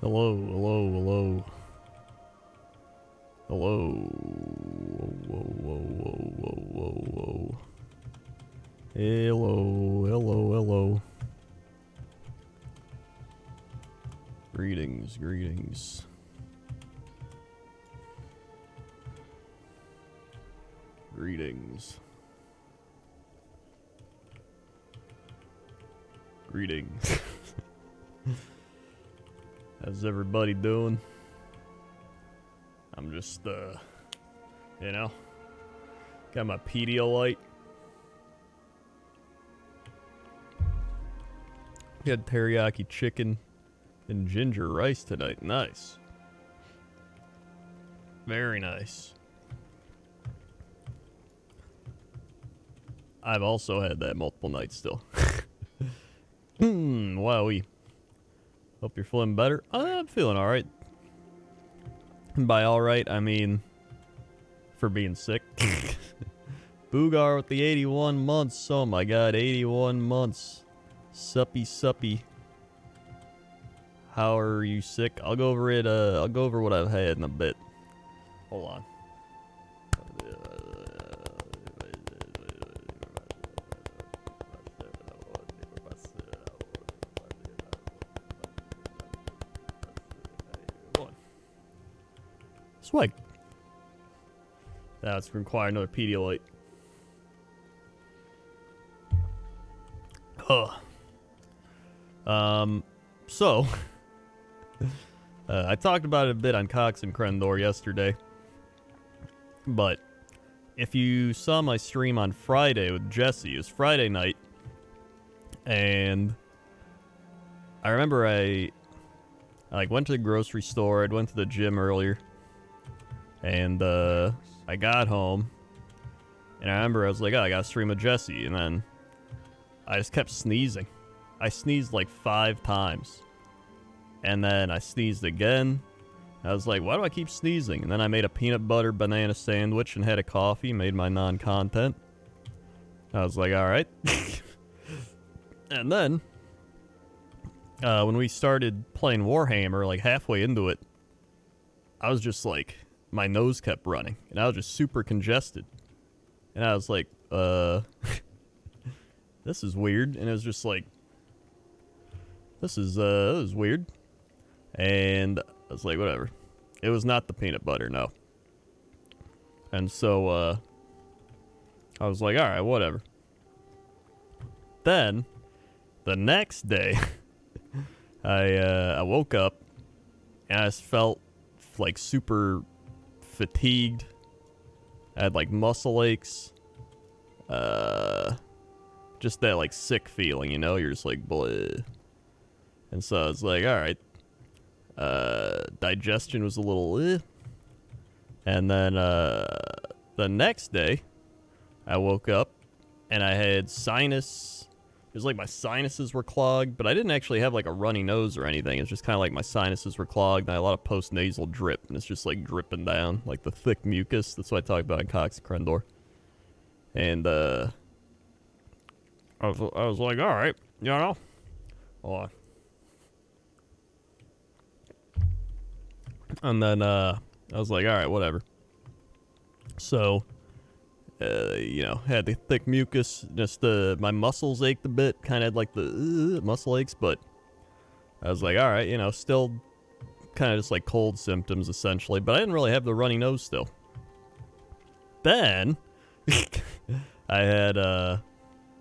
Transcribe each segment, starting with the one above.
Hello, hello, hello. Hello. Whoa, whoa, whoa, whoa, whoa, whoa, whoa. Hello, hello, hello. Greetings, greetings. Greetings. Greetings. How's everybody doing? I'm just, you know, got my Pedialyte. Got teriyaki chicken and ginger rice tonight. Nice. Very nice. I've also had that multiple nights still. Wowie. Hope you're feeling better. I'm feeling alright. By alright, I mean for being sick. Boogar with the 81 months. Oh my god, 81 months. Suppy, suppy. How are you sick? I'll go over it, I'll go over what I've had in a bit. Hold on. Swag. That's require another Pedialyte. Huh. So I talked about it a bit on Cox and Crendor yesterday, but if you saw my stream on Friday with Jesse, it was Friday night, and I remember I went to the grocery store. I went to the gym earlier, and I got home, and I remember I was like, oh, I gotta stream with Jesse, and then I just kept sneezing. I sneezed like 5 times. And then I sneezed again. I was like, why do I keep sneezing? And then I made a peanut butter banana sandwich and had a coffee, made my non-content. I was like, alright. And then, when we started playing Warhammer, like halfway into it, I was just like, my nose kept running. And I was just super congested. And I was like, this is weird. And it was just like, this is weird. And I was like, whatever. It was not the peanut butter, no. And so, I was like, alright, whatever. Then, the next day, I woke up, and I just felt, like, super fatigued. I had, like, muscle aches. Just that, like, sick feeling, you know? You're just like, bleh. And so I was like, alright. Digestion was a little eh. And then the next day I woke up and I had sinus. It was like my sinuses were clogged, but I didn't actually have like a runny nose or anything. It's just kind of like my sinuses were clogged and I had a lot of post-nasal drip, and it's just like dripping down, like the thick mucus. That's what I talked about in Cox Crendor. And I was like, alright, you know, hold on. And then, I was like, alright, whatever. So, you know, had the thick mucus, just, my muscles ached a bit, kind of had like the muscle aches, but I was like, alright, you know, still kind of just like cold symptoms, essentially, but I didn't really have the runny nose still. Then, I had,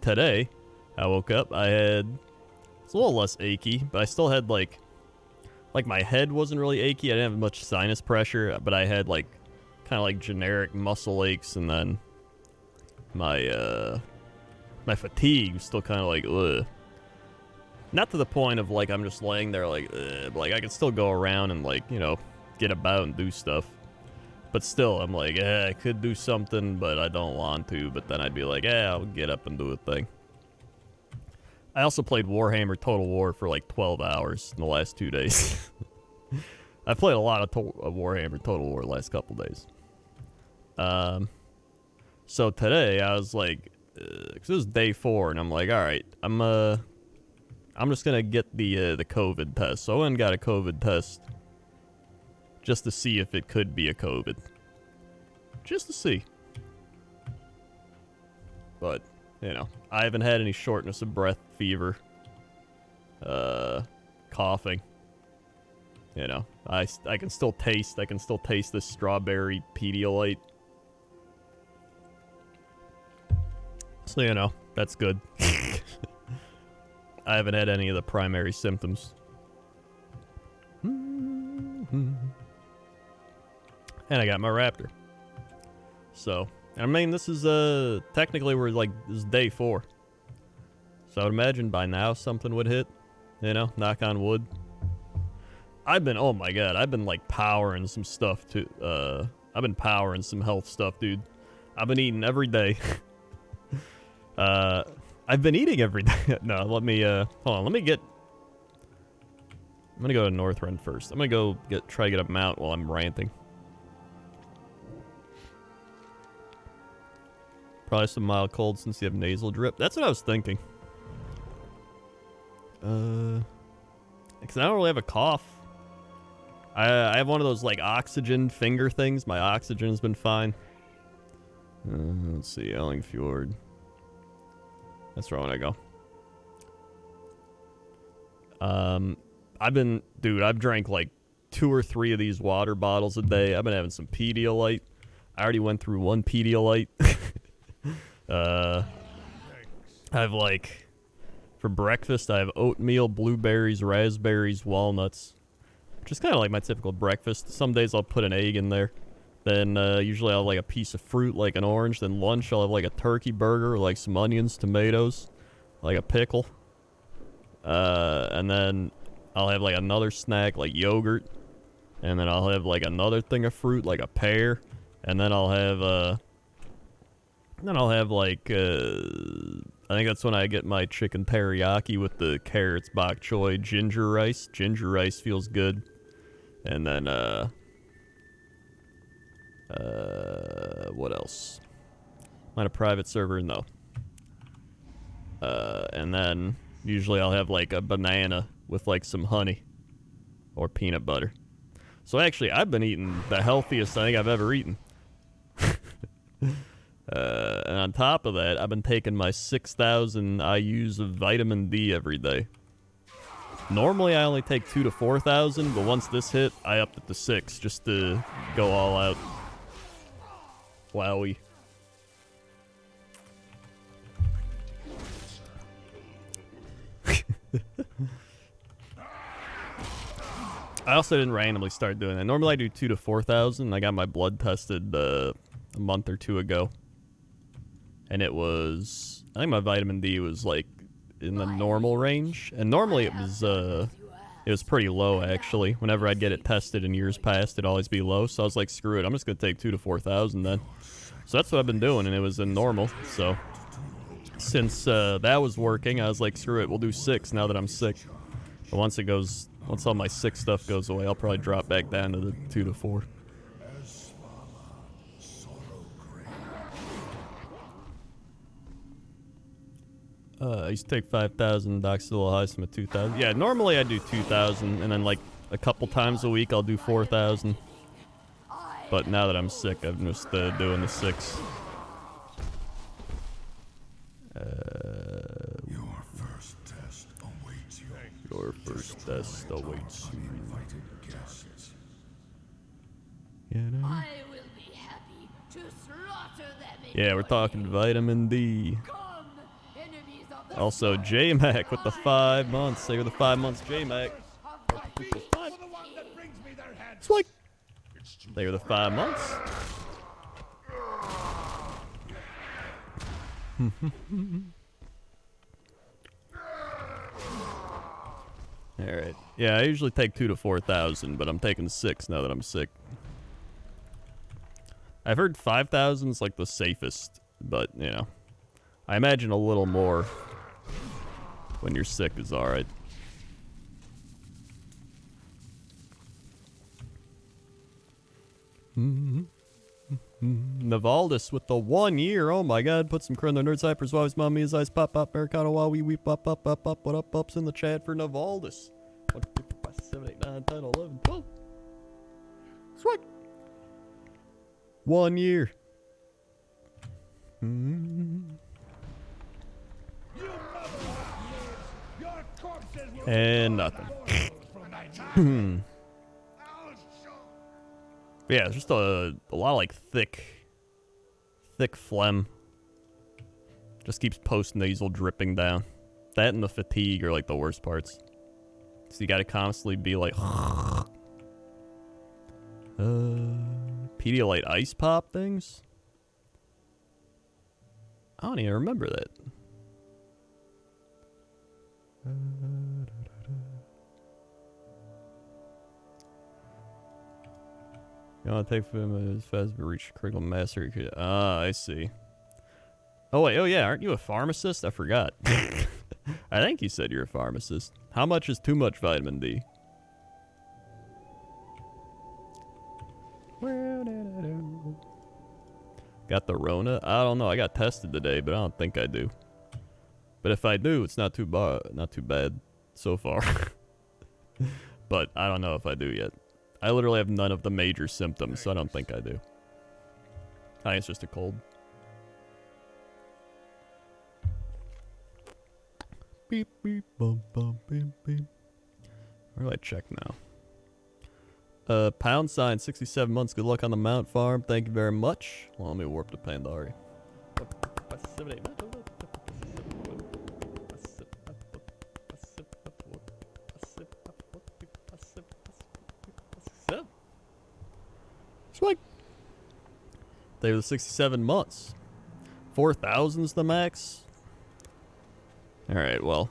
today, I woke up, it's a little less achy, but I still had like my head wasn't really achy. I didn't have much sinus pressure, but I had like kind of like generic muscle aches, and then my fatigue was still kind of like ugh. Not to the point of like I'm just laying there like ugh, but like I could still go around and like, you know, get about and do stuff. But still, I'm like, I could do something, but I don't want to. But then I'd be like, I'll get up and do a thing. I also played Warhammer Total War for like 12 hours in the last 2 days. I played a lot of Warhammer Total War the last couple days. So today I was like, because it was day 4, and I'm like, alright, I'm I'm just gonna get the COVID test. So I went and got a COVID test just to see if it could be a COVID. Just to see. But, you know, I haven't had any shortness of breath, fever, coughing. You know, I can still taste this strawberry Pedialyte. So, you know, that's good. I haven't had any of the primary symptoms. And I got my Raptor. So, I mean, this is, technically this is day 4. So I would imagine by now something would hit. You know, knock on wood. Oh my god, I've been, like, powering some stuff, too. I've been powering some health stuff, dude. I've been eating every day. I've been eating every day. No, let me, hold on, I'm gonna go to Northrend first. I'm gonna go try to get a mount while I'm ranting. Probably some mild cold since you have nasal drip. That's what I was thinking. Because I don't really have a cough. I have one of those, like, oxygen finger things. My oxygen's been fine. Let's see, Ellingfjord. That's where I want to go. I've drank like 2 or 3 of these water bottles a day. I've been having some Pedialyte. I already went through 1 Pedialyte. I've like, for breakfast, I have oatmeal, blueberries, raspberries, walnuts. Just kind of like my typical breakfast. Some days I'll put an egg in there. Then usually I'll have like a piece of fruit, like an orange. Then lunch I'll have like a turkey burger, like some onions, tomatoes, like a pickle. And then I'll have like another snack, like yogurt. And then I'll have like another thing of fruit, like a pear. And then I'll have like I think that's when I get my chicken teriyaki with the carrots, bok choy, ginger rice. Ginger rice feels good. And then what else? Am I on a private server? No. And then usually I'll have like a banana with like some honey or peanut butter. So actually, I've been eating the healthiest I think I've ever eaten. And on top of that, I've been taking my 6,000 IUs of vitamin D every day. Normally, I only take 2,000 to 4,000, but once this hit, I upped it to 6 just to go all out. Wowie. I also didn't randomly start doing that. Normally I do 2,000 to 4,000. I got my blood tested a month or 2 ago. And it was, I think my vitamin D was like in the normal range. And normally it was pretty low actually. Whenever I'd get it tested in years past, it'd always be low. So I was like, screw it, I'm just going to take 2,000 to 4,000 then. So that's what I've been doing, and it was in normal. So since that was working, I was like, screw it, we'll do 6 now that I'm sick. But once all my sick stuff goes away, I'll probably drop back down to the 2,000 to 4,000. I used to take 5,000 doxylohydrin at 2,000. Yeah, normally I do 2,000, and then like a couple times a week I'll do 4,000. But now that I'm sick, I'm just doing the 6. Your first test awaits you. Your first test awaits you. I will be happy to slaughter them. Yeah, we're talking vitamin D. Also, J-Mac with the 5 months. Say with the 5 months, J-Mac. It's like they were the 5 months. Alright. Yeah, I usually take 2,000 to 4,000, but I'm taking 6 now that I'm sick. I've heard 5,000 is like the safest, but, you know. I imagine a little more when you're sick is alright. Navaldis with the 1 year. Oh my god. Put some Crendor Nerd Cyphers. Always mommy his eyes pop pop. Americano while we weep up up up up. What up ups in the chat for Navaldis? 1, 2, 3, 4, 5, 7, 8, 9, 10, 11, 12. Sweet. 1 year. And nothing. Yeah, it's just a lot of like thick phlegm. Just keeps post-nasal dripping down. That and the fatigue are like the worst parts. So you gotta constantly be like Pedialyte ice pop things? I don't even remember that. You want to take him as fast as we reach critical mass? Ah, I see. Oh wait, oh yeah, aren't you a pharmacist? I forgot. I think you said you're a pharmacist. How much is too much vitamin D? Got the Rona? I don't know. I got tested today, but I don't think I do. But if I do, it's not too bad so far. But I don't know if I do yet. I literally have none of the major symptoms, so I don't think I do. I think it's just a cold. Beep, beep, bum, bum, beep, beep. Where do I check now? Pound sign, 67 months. Good luck on the Mount Farm. Thank you very much. Well, let me warp to Pandari. Sweet. They were the 67 months. 4,000's the max. Alright, well.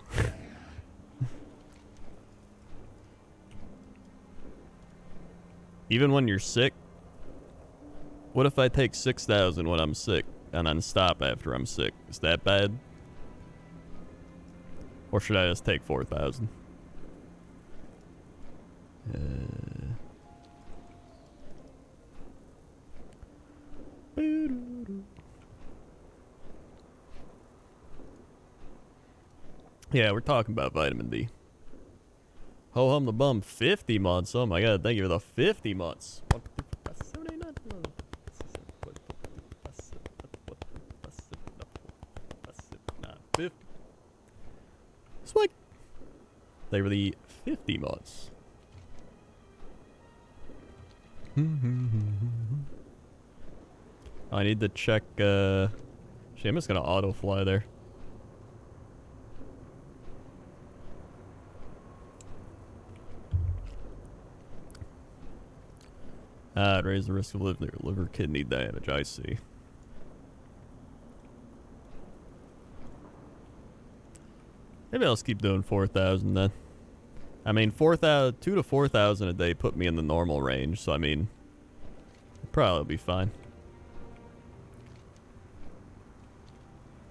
Even when you're sick, what if I take 6,000 when I'm sick and then stop after I'm sick? Is that bad? Or should I just take 4,000? Yeah, we're talking about vitamin D. Ho hum the bum, 50 months. Oh my god, thank you for the 50 months. Sweet. They were the 50 months. I need to check, shit, I'm just gonna auto fly there. It raises the risk of liver kidney damage, I see. Maybe I'll just keep doing 4,000 then. I mean, 2,000 to 4,000 a day put me in the normal range, so I mean, probably be fine.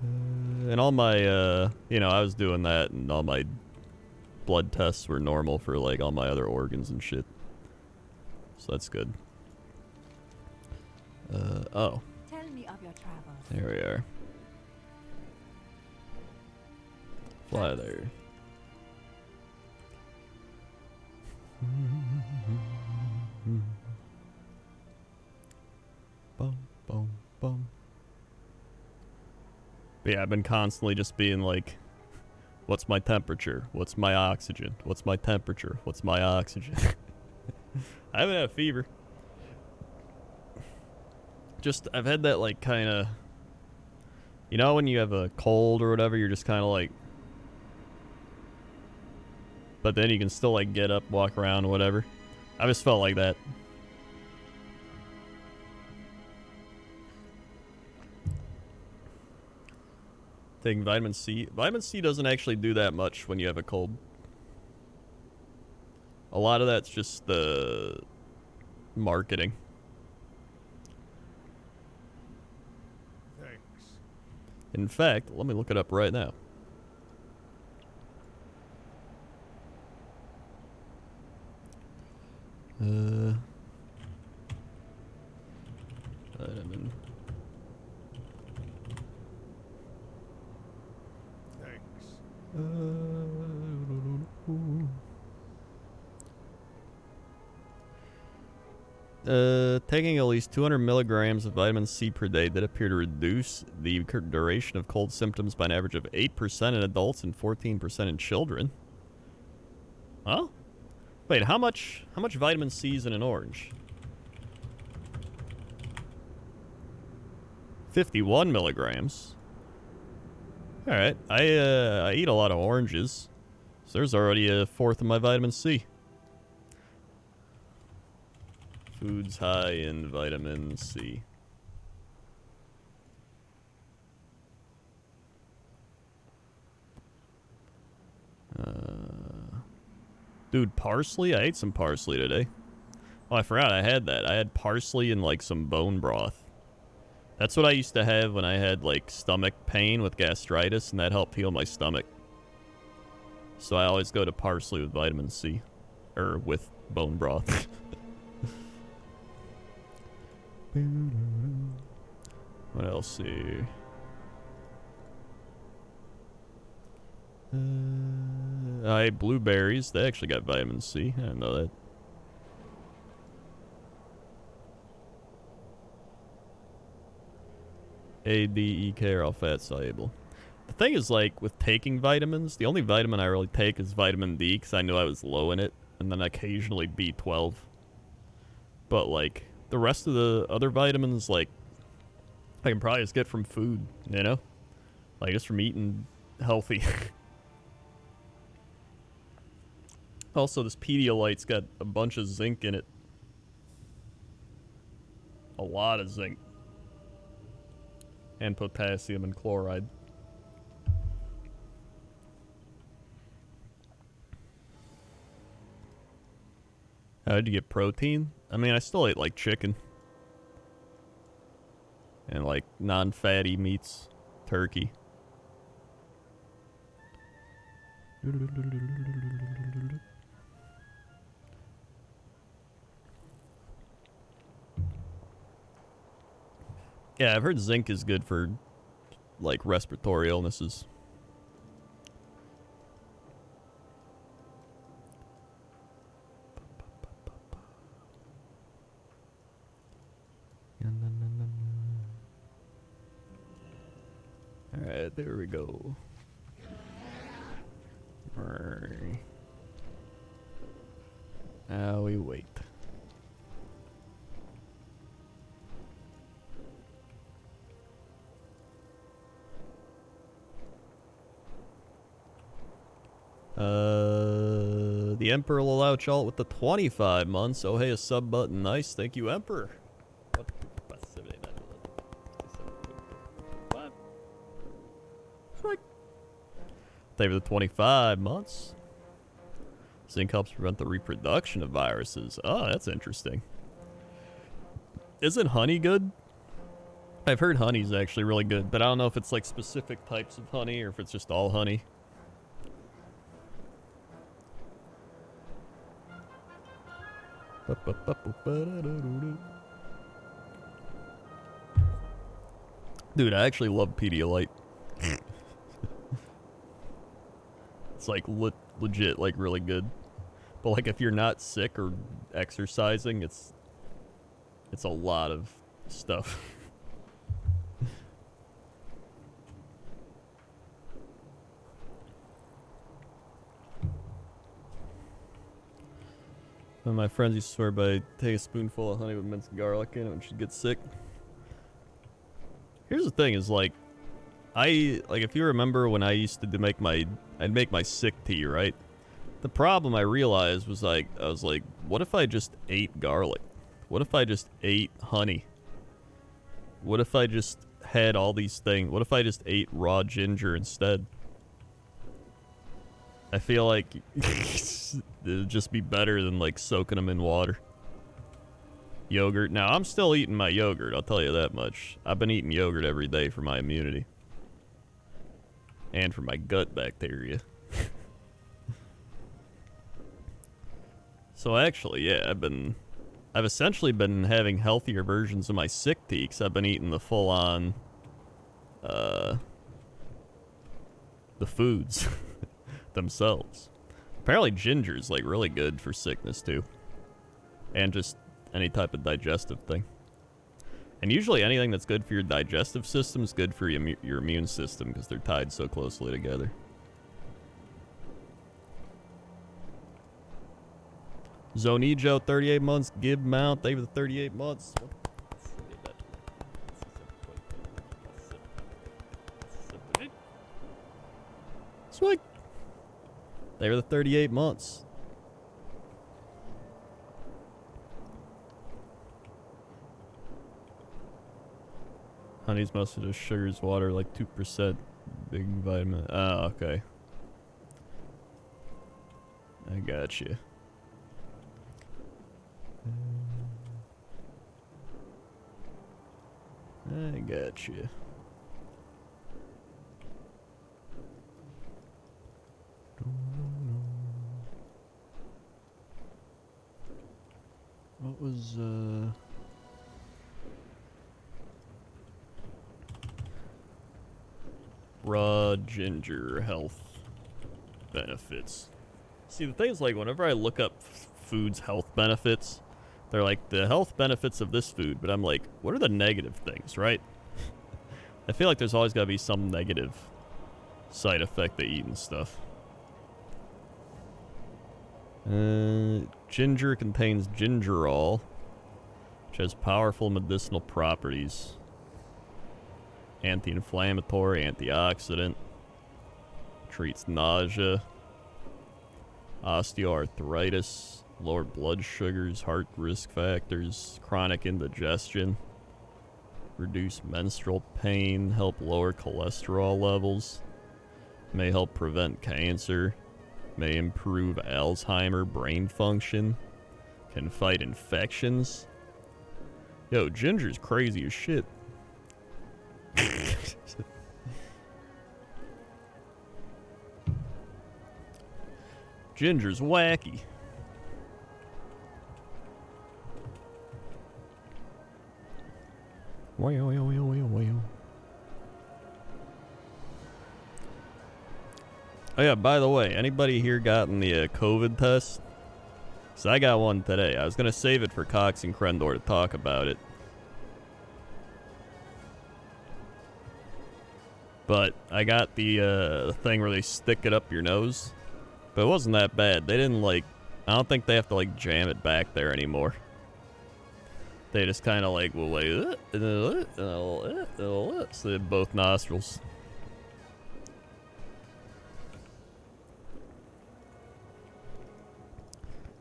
And all my, you know, I was doing that, and all my blood tests were normal for like all my other organs and shit. So that's good. Oh. Tell me of your travels. There we are. Fly there. Boom, boom, boom. But yeah, I've been constantly just being like, what's my temperature? What's my oxygen? What's my temperature? What's my oxygen? I haven't had a fever. Just, I've had that like kind of, you know when you have a cold or whatever, you're just kind of like, but then you can still like get up, walk around, whatever. I just felt like that. Taking vitamin C. Vitamin C doesn't actually do that much when you have a cold. A lot of that's just the marketing. Thanks. In fact, let me look it up right now. Taking at least 200 milligrams of vitamin C per day did appear to reduce the duration of cold symptoms by an average of 8% in adults and 14% in children. Huh? Wait, how much vitamin C is in an orange? 51 milligrams. Alright, I eat a lot of oranges. So there's already a fourth of my vitamin C. Foods high in vitamin C. Dude, parsley? I ate some parsley today. Oh, I forgot I had that. I had parsley and like some bone broth. That's what I used to have when I had like stomach pain with gastritis, and that helped heal my stomach. So I always go to parsley with vitamin C. Or with bone broth. What else here? I ate blueberries. They actually got vitamin C. I didn't know that. A, D, E, K are all fat soluble. The thing is, like, with taking vitamins, the only vitamin I really take is vitamin D, because I knew I was low in it, and then occasionally B12. But, like, the rest of the other vitamins, like, I can probably just get from food, you know? Like, just from eating healthy. Also, this Pedialyte's got a bunch of zinc in it. A lot of zinc. And potassium and chloride. How did you get protein? I mean, I still ate, like, chicken. And, like, non-fatty meats. Turkey. Yeah, I've heard zinc is good for, like, respiratory illnesses. Alright, there we go. Now we wait. The Emperor will allow Chalt with the 25 months. Oh, hey, a sub button. Nice. Thank you, Emperor. What? Thank you for the 25 months. Zinc helps prevent the reproduction of viruses. Oh, that's interesting. Isn't honey good? I've heard honey's actually really good, but I don't know if it's like specific types of honey or if it's just all honey. Dude, I actually love Pedialyte. It's like legit, like really good. But like if you're not sick or exercising, it's a lot of stuff. One of my friends used to swear by take a spoonful of honey with minced garlic in it when she'd get sick. Here's the thing is like, if you remember when I used to I'd make my sick tea, right? The problem I realized was like, I was like, what if I just ate garlic? What if I just ate honey? What if I just had all these things? What if I just ate raw ginger instead? I feel like it would just be better than like soaking them in water. Yogurt. Now, I'm still eating my yogurt, I'll tell you that much. I've been eating yogurt every day for my immunity. And for my gut bacteria. So actually, yeah, I've essentially been having healthier versions of my sick tea because I've been eating the full-on, the foods themselves. Apparently ginger's like really good for sickness too. And just any type of digestive thing. And usually anything that's good for your digestive system is good for your immune system because they're tied so closely together. Zonijo, 38 months. Gib Mount, thank you for the 38 months. Swig. They were the 38 months. Honey's mostly just sugars, water, like 2%. Big vitamin. Oh, okay. I got you. I got you. What was raw ginger health benefits? See, the thing is, like, whenever I look up food's health benefits, they're like the health benefits of this food, but I'm like, what are the negative things, right? I feel like there's always got to be some negative side effect to eating stuff. Ginger contains gingerol, which has powerful medicinal properties. Anti-inflammatory, antioxidant. Treats nausea, osteoarthritis, lower blood sugars, heart risk factors, chronic indigestion, reduce menstrual pain, help lower cholesterol levels, may help prevent cancer, may improve Alzheimer brain function, can fight infections. Yo, ginger's crazy as shit. Ginger's wacky. Oh yeah, by the way, anybody here gotten the COVID test? So I got one today. I was gonna save it for Cox and Crendor to talk about it. But I got the thing where they stick it up your nose. But it wasn't that bad. They didn't like, I don't think they have to like jam it back there anymore. They just kind of like will like, so they have both nostrils.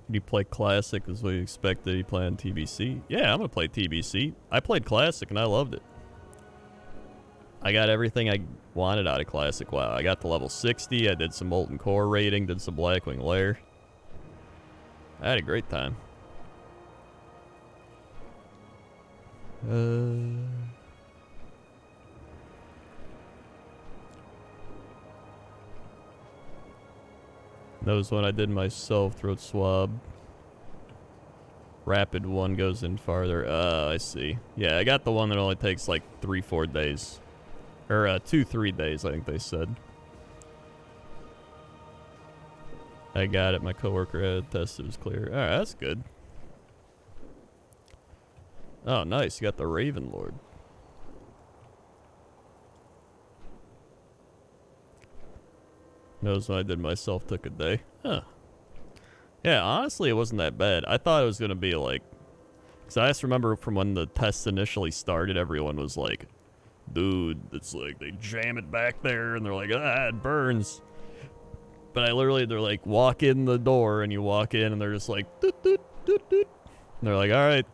Did you play Classic as we expected? You play on TBC? Yeah, I'm gonna play TBC. I played Classic and I loved it. I got everything I wanted out of Classic WoW. I got to level 60, I did some Molten Core raiding, did some Blackwing Lair. I had a great time. That was when I did my self-throat swab. Rapid one goes in farther. I see. Yeah, I got the one that only takes like 3-4 days. Or 2-3 days, I think they said. I got it. My coworker had it tested. It was clear. Alright, that's good. Oh, nice. You got the Raven Lord. Knows when I did myself took a day. Huh. Yeah, honestly, it wasn't that bad. I thought it was going to be like... Because I just remember from when the tests initially started, everyone was like, dude, it's like they jam it back there and they're like, ah, it burns. But I literally, they're like, walk in the door and you walk in and they're just like, doot, doot, doot, doot. And they're like, all right.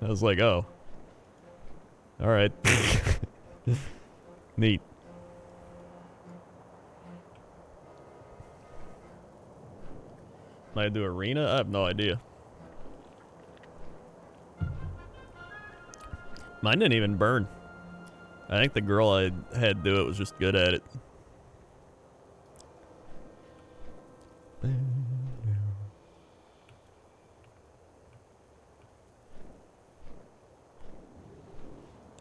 I was like, oh. All right. Neat. Might I do arena? I have no idea. Mine didn't even burn. I think the girl I had do it was just good at it.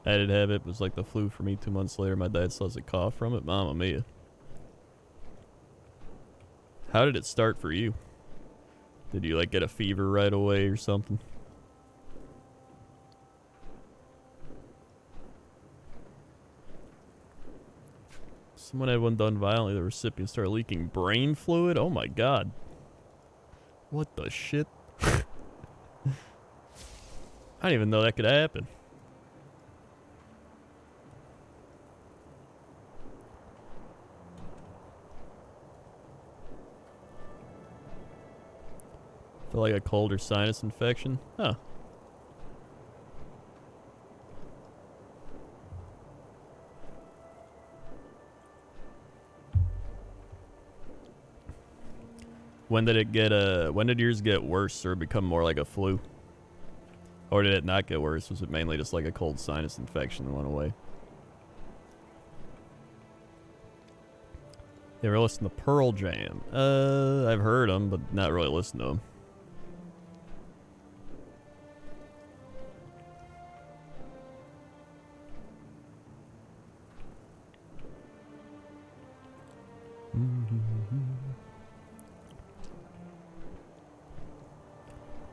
I did have it. It was like the flu for me 2 months later. My dad still has a cough from it. Mamma mia. How did it start for you? Did you like get a fever right away or something? Someone had one done violently. The recipient started leaking brain fluid. Oh my god. What the shit? I didn't even know that could happen. Feel like a cold or sinus infection? Huh. When did yours get worse or become more like a flu? Or did it not get worse? Was it mainly just like a cold sinus infection that went away? You ever listen to Pearl Jam? I've heard them, but not really listened to them.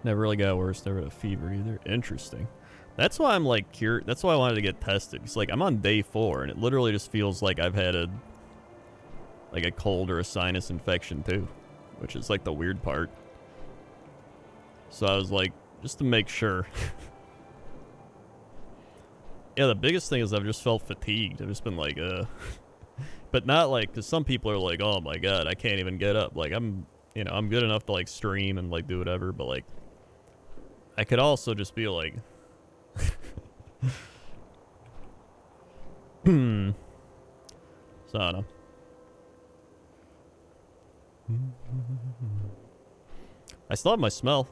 Never really got worse. Never had a fever either. Interesting. That's why I'm like cured. That's why I wanted to get tested. It's like I'm on day 4, and it literally just feels like I've had a cold or a sinus infection too, which is like the weird part. So I was like, just to make sure. Yeah, the biggest thing is I've just felt fatigued. I've just been like, but not like, because some people are like, oh my god, I can't even get up. Like I'm good enough to like stream and like do whatever, but like I could also just be like so I don't know. I still have my smell.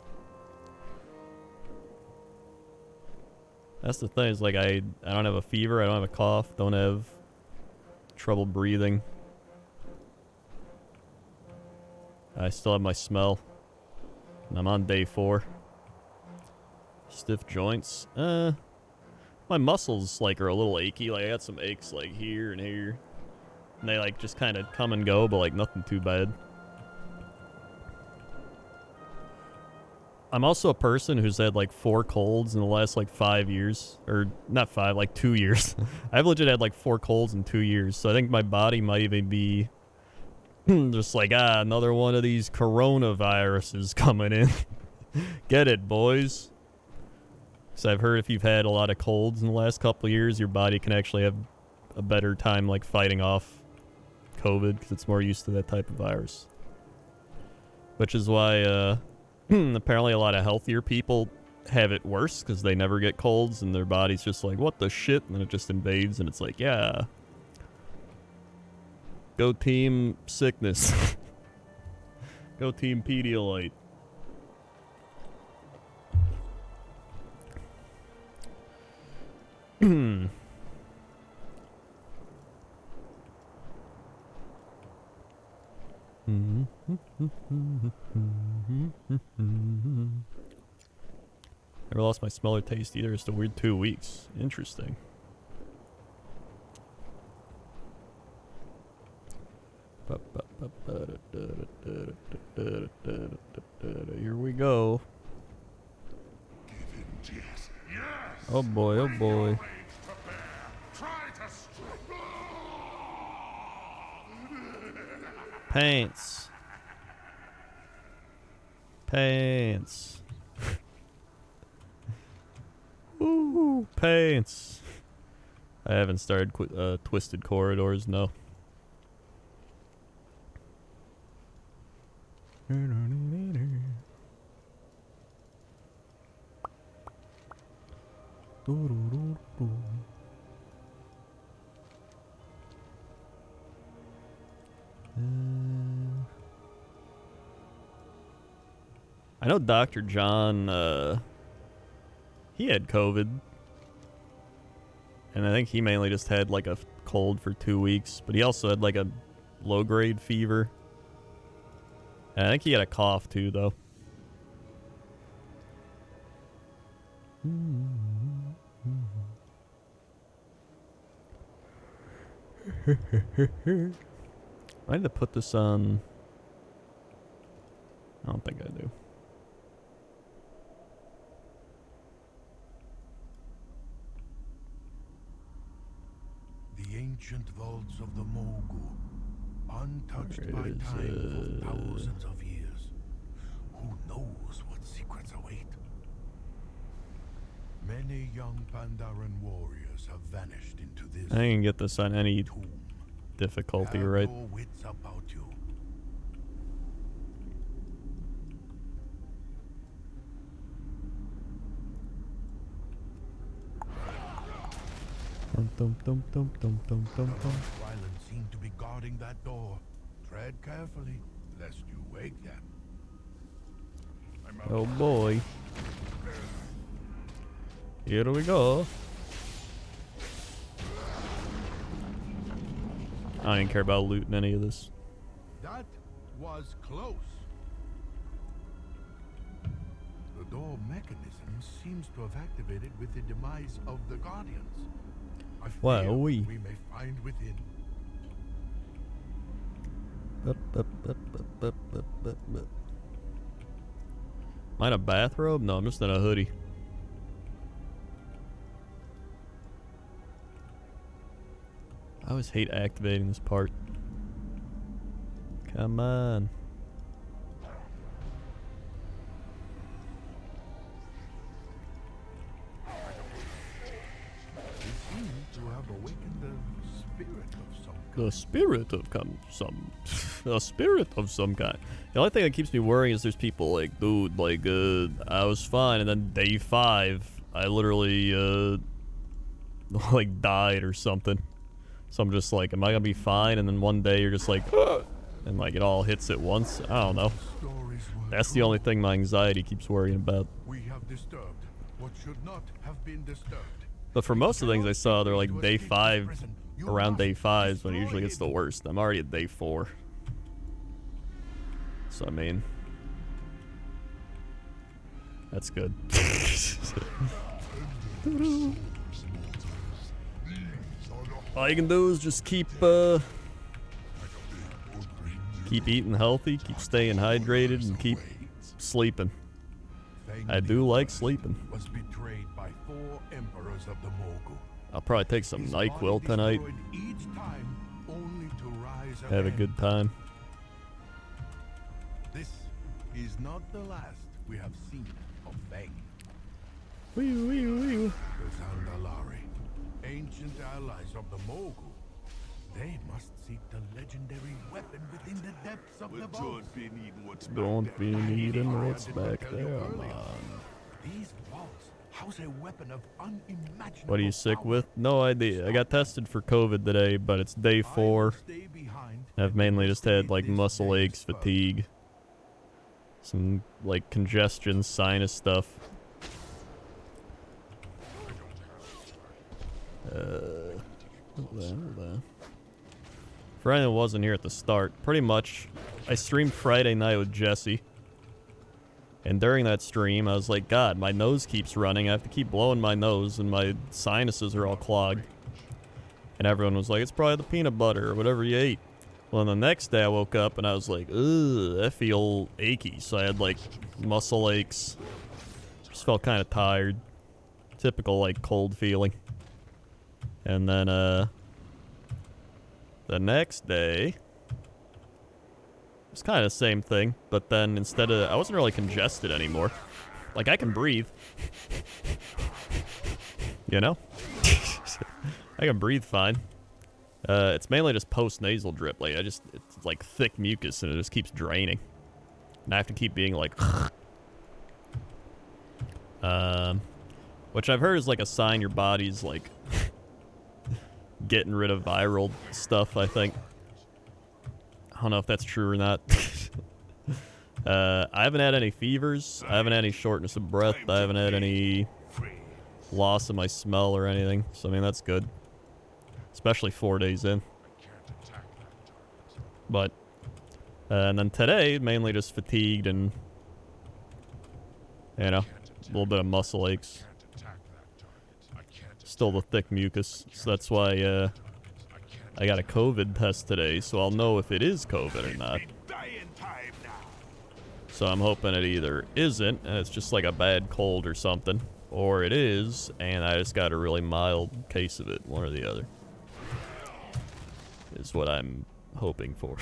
That's the thing, is like I don't have a fever, I don't have a cough, don't have trouble breathing. I still have my smell. And I'm on day 4. Stiff joints. My muscles like are a little achy. Like I got some aches like here and here. And they like just kind of come and go, but like nothing too bad. I'm also a person who's had like 4 colds in the last like 5 years. Or not 5, like 2 years. I've legit had like 4 colds in 2 years. So I think my body might even be just like, another one of these coronaviruses coming in. Get it, boys. So I've heard if you've had a lot of colds in the last couple of years, your body can actually have a better time like fighting off COVID because it's more used to that type of virus. Which is why apparently a lot of healthier people have it worse because they never get colds and their body's just like, what the shit? And then it just invades and it's like, yeah. Go team sickness. Go team Pedialyte. Never lost my smell or taste either. It's a weird 2 weeks. Interesting. Here we go. Oh boy, oh boy. Pants. Pants. Ooh, pants. I haven't started Twisted Corridors, no. I know Dr. John, he had COVID. And I think he mainly just had like a cold for 2 weeks. But he also had like a low-grade fever. And I think he had a cough too, though. I need to put this on. I don't think I do. The ancient vaults of the Mogu, untouched Where by is time for thousands of years. Who knows what secrets await? Many young Pandaren warriors have vanished into this I can get this on any tomb. difficulty, Have right? your wits about you. Ryland seem to be guarding that door. Tread carefully, lest you wake them. Oh boy. Here we go. I didn't care about looting any of this. That was close. The door mechanism seems to have activated with the demise of the Guardians. I fear we may find within. Am I in a bathrobe? No, I'm just in a hoodie. I always hate activating this part. Come on. They seem to have awakened the spirit of some kind. The spirit of some kind. The only thing that keeps me worrying is there's people like, dude, like, I was fine, and then day 5, I literally, like, died or something. So I'm just like, am I gonna be fine? And then one day you're just like, and like it all hits at once. I don't know. That's the only thing my anxiety keeps worrying about. We have disturbed what should not have been disturbed. But for most of the things I saw, they're like day 5, around day 5 is when it usually gets the worst. I'm already at day 4. So I mean, that's good. All you can do is just keep eating healthy, keep staying hydrated, and keep sleeping. I do like sleeping. Was betrayed by 4 emperors of the Mogu. I'll probably take some His NyQuil body tonight. destroyed each time, only to rise Have a again. good time. This is not the last we have seen of Feng. Wee wee wee. The Zandalari, ancient allies of the Mogu. They must seek the legendary weapon within the depths of the vault. Don't be needing what's back there, man. These vaults house a weapon of unimaginable What are you sick power. with? No idea. I got tested for COVID today, but it's day 4. Stay behind. I've mainly just had like muscle aches, fatigue, some like congestion, sinus stuff. Hold on. For anyone who wasn't here at the start, pretty much I streamed Friday night with Jesse. And during that stream, I was like, God, my nose keeps running. I have to keep blowing my nose, and my sinuses are all clogged. And everyone was like, it's probably the peanut butter or whatever you ate. Well, then the next day I woke up and I was like, ugh, I feel achy. So I had like muscle aches. Just felt kind of tired. Typical like cold feeling. And then the next day, it's kind of the same thing, but then instead of, I wasn't really congested anymore. Like, I can breathe. You know? I can breathe fine. It's mainly just post-nasal drip. Like, it's like thick mucus and it just keeps draining. And I have to keep being like, which I've heard is like a sign your body's like getting rid of viral stuff, I think. I don't know if that's true or not. I haven't had any fevers. I haven't had any shortness of breath. I haven't had any loss of my smell or anything. So, I mean, that's good. Especially 4 days in. But, and then today, mainly just fatigued and, you know, a little bit of muscle aches. Still the thick mucus. So that's why, I got a COVID test today, so I'll know if it is COVID or not. So I'm hoping it either isn't, and it's just like a bad cold or something, or it is, and I just got a really mild case of it, one or the other. is what I'm hoping for.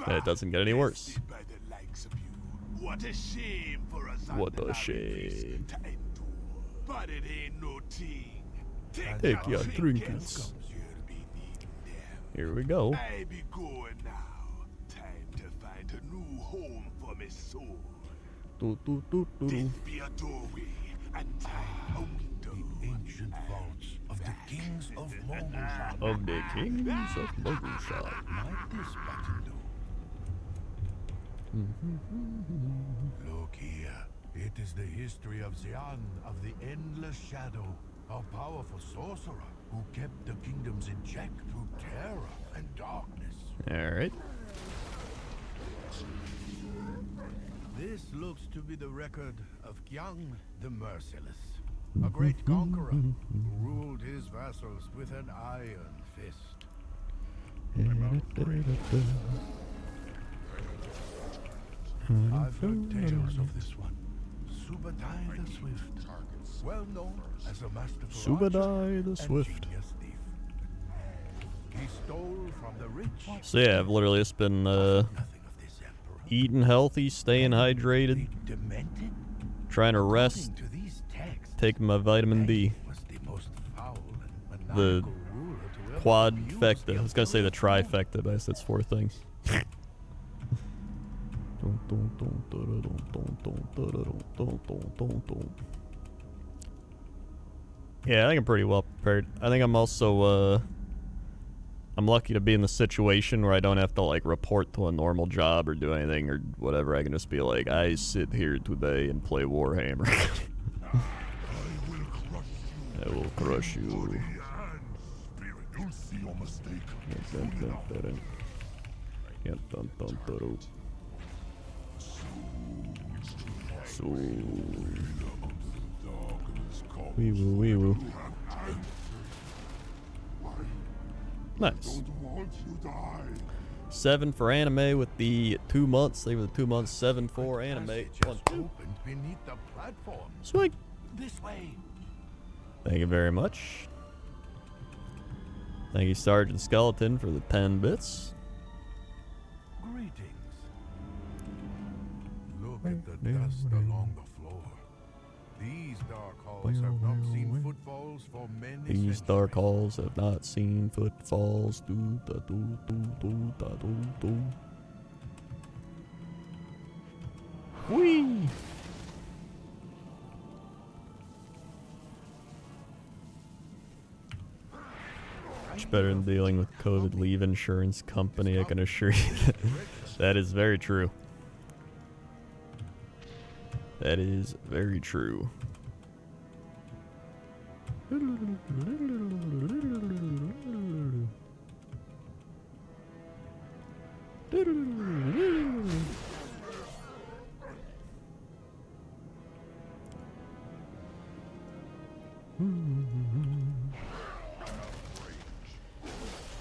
And it doesn't get any worse. Bested by the likes of you. What a shame for us What a ordinary shame. beasts to endure. But it ain't no thing. Take your trinkets. You'll be needing them. Here we go. I be going now. Time to find a new home for my soul. This be a doorway, and time a window. The ancient vaults of the kings of Mogulshire. Of the kings of Mogulshire. Might this button do? Look here. It is the history of Xian of the Endless Shadow, a powerful sorcerer who kept the kingdoms in check through terror and darkness. Alright. This looks to be the record of Qiang the Merciless, a great conqueror who ruled his vassals with an iron fist. I've heard tales of this one. Subadai the Swift, well known as a masterful Subadai archer the and Swift. genius thief. He stole from the rich. So yeah, I've literally just been Nothing of this emperor. eating healthy, staying hydrated, The demented, trying to rest, according to these texts, taking my vitamin D. was the most foul and The maniacal ruler to ever quadfecta. abuse I was gonna say the the trifecta, but I guess that's 4 things. Yeah, I think I'm pretty well prepared. I think I'm also, I'm lucky to be in the situation where I don't have to, like, report to a normal job or do anything or whatever. I can just be like, I sit here today and play Warhammer. I will crush you. Don't see your mistake. So, wee woo, wee woo. Nice. 7 for anime with the 2 months. They were the 2 months. 7 for anime. Passage has opened beneath the platform. Sweet. This way. Thank you very much. Thank you, Sergeant Skeleton, for the 10 bits. Greetings. Look at the dust along the floor. These dark halls have not seen footfalls for many These centuries. dark halls have not seen footfalls. Do da do do do da do do. Whee! Much better than dealing with COVID leave insurance company, I can assure you. That is very true. That is very true.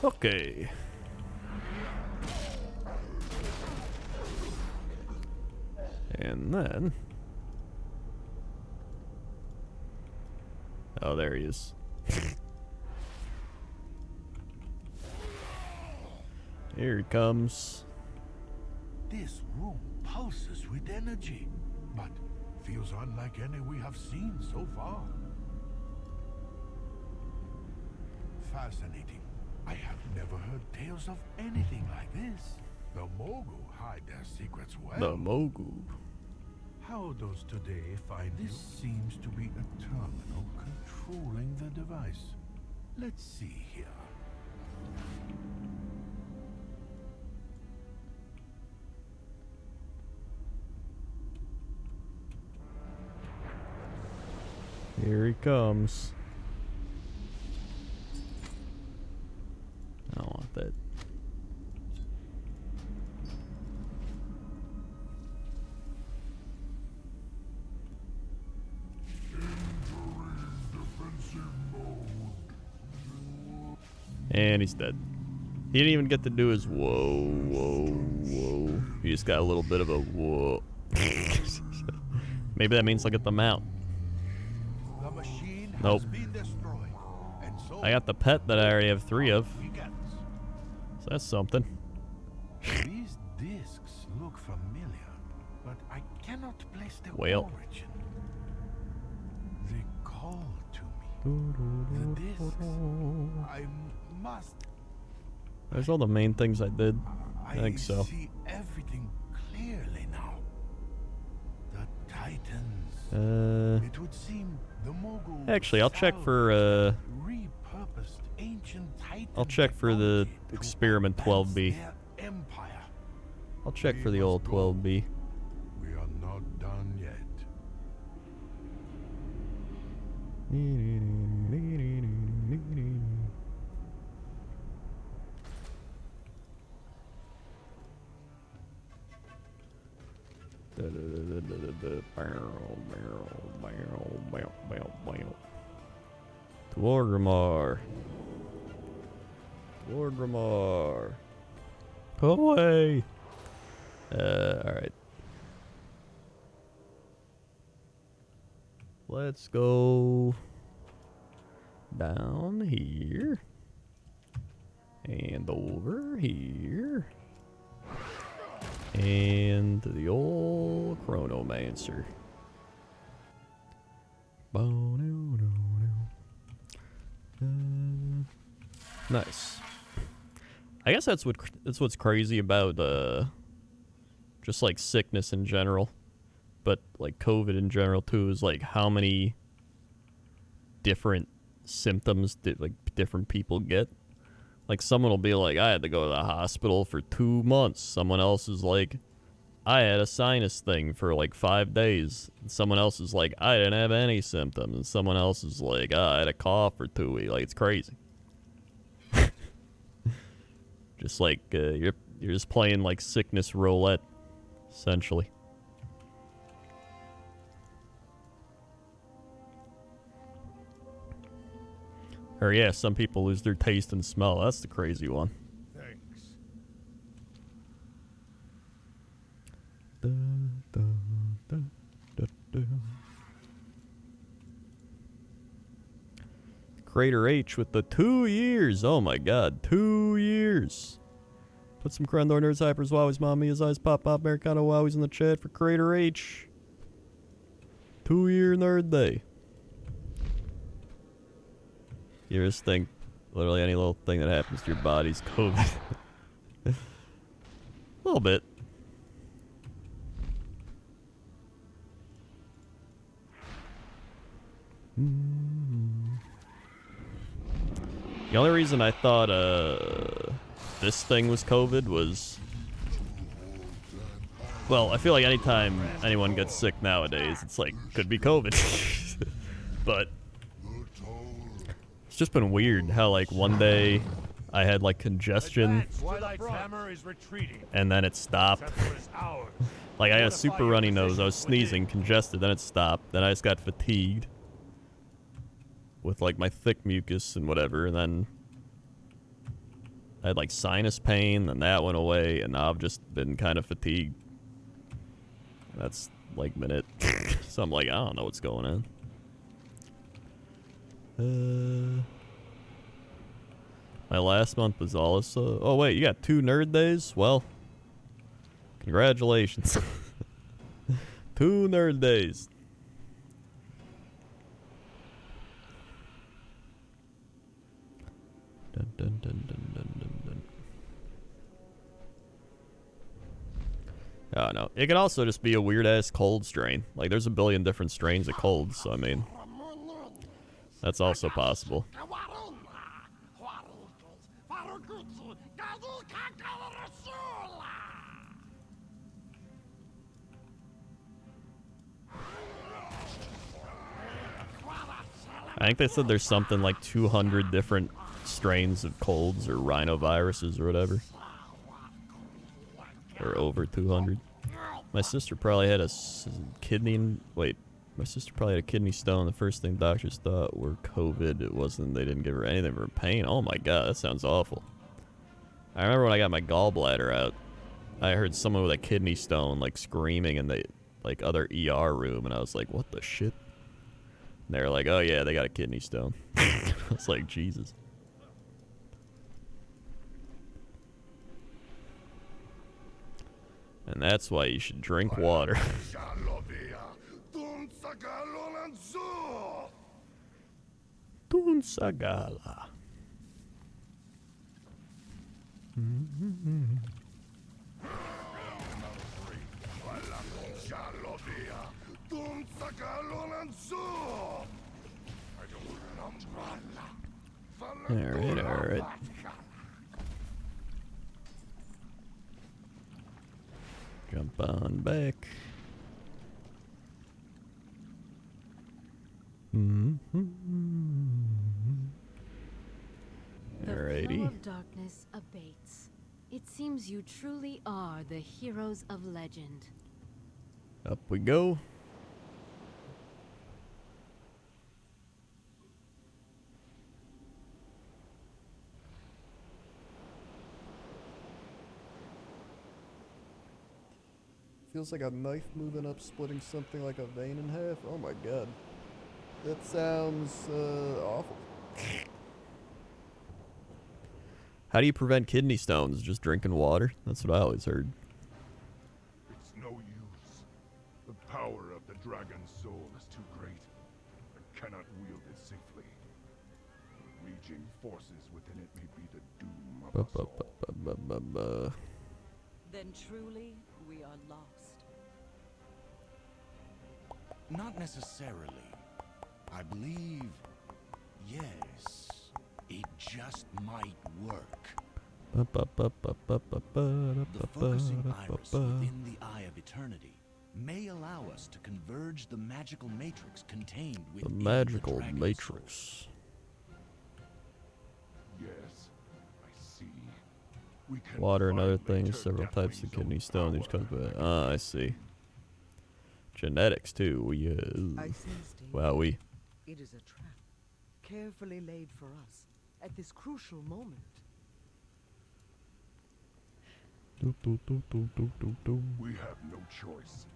Okay. And then... Oh, there he is. Here he comes. This room pulses with energy, but feels unlike any we have seen so far. Fascinating. I have never heard tales of anything like this. The Mogul hide their secrets well. The Mogul. How does today find this seems to be a terminal controlling the device. Let's see here. Here he comes. I don't want that. And he's dead. He didn't even get to do his whoa, whoa, whoa. He just got a little bit of a whoa. Maybe that means look at the mount. The machine Nope. has been destroyed, and so I got the pet that I already have 3 of. begins. So that's something. These discs look familiar, but I cannot place their Well. origin. They call to me. The discs. I must. There's all the main things I did. I think so. See everything clearly now. The Titans. It would seem the Mogul. Actually, I'll check for repurposed ancient Titan I'll check for the technology experiment to 12B. advance their empire. I'll check for the old 12B. We are not done yet. Warhammer. Warhammer. Go away. Alright. Let's go down here. And over here. And the old Chronomancer. Nice. I guess that's what's crazy about just like sickness in general, but like COVID in general too, is like how many different symptoms like different people get. Like someone will be like, I had to go to the hospital for 2 months. Someone else is like, I had a sinus thing for like 5 days. And someone else is like, I didn't have any symptoms. And someone else is like, I had a cough for 2 weeks. Like, it's crazy. Just like you're just playing like sickness roulette, essentially. Or yeah, some people lose their taste and smell. That's the crazy one. Thanks. Crater H with the 2 years. Oh my god, 2 years. Put some Crendor Nerds, Hypers, Wowies, Mommy, Eyes, Pop, Americano, Wowies in the chat for Crater H. 2-year Nerd Day. You just think literally any little thing that happens to your body's COVID. A little bit. The only reason I thought this thing was COVID was, well, I feel like anytime anyone gets sick nowadays, it's like, could be COVID. But it's just been weird how like one day I had like congestion and then it stopped. Like I had a super runny nose, I was sneezing, congested, then it stopped, then I just got fatigued with like my thick mucus and whatever, and then I had like sinus pain, then that went away, and now I've just been kind of fatigued. That's like been it. So I'm like, I don't know what's going on. My last month was all this. Oh wait, you got 2 nerd days? Well, congratulations. 2 nerd days. Dun, dun, dun, dun, dun, dun, dun. Oh no, it can also just be a weird ass cold strain. Like there's a billion different strains of colds, so I mean, that's also possible. I think they said there's something like 200 different strains of colds or rhinoviruses or whatever. Or over 200. My sister probably had a kidney... Wait. My sister probably had a kidney stone. The first thing doctors thought were COVID. It wasn't. They didn't give her anything for pain. Oh my god, that sounds awful. I remember when I got my gallbladder out, I heard someone with a kidney stone like screaming in the like other ER room, and I was like, what the shit? And they were like, oh yeah, they got a kidney stone. I was like, Jesus. And that's why you should drink water. Dun Sagala. Alright, alright. Jump on back. The flow Alrighty. of darkness abates. It seems you truly are the heroes of legend. Up we go. Feels like a knife moving up, splitting something like a vein in half. Oh my god. That sounds awful. How do you prevent kidney stones? Just drinking water? That's what I always heard. It's no use. The power of the dragon's soul is too great. I cannot wield it safely. The raging forces within it may be the doom of us all. Then truly, we are lost. Not necessarily. I believe, yes, it just might work. The focusing iris within the Eye of Eternity may allow us to converge the magical matrix contained The within magical the dragon's matrix. soul. Yes, I see. We can Water and other find later things, several types of deathwings kidney of stones. Each power. comes with. I see. Genetics too. I sense, David, Wow, it is a trap, carefully laid for us at this crucial moment. We have no choice.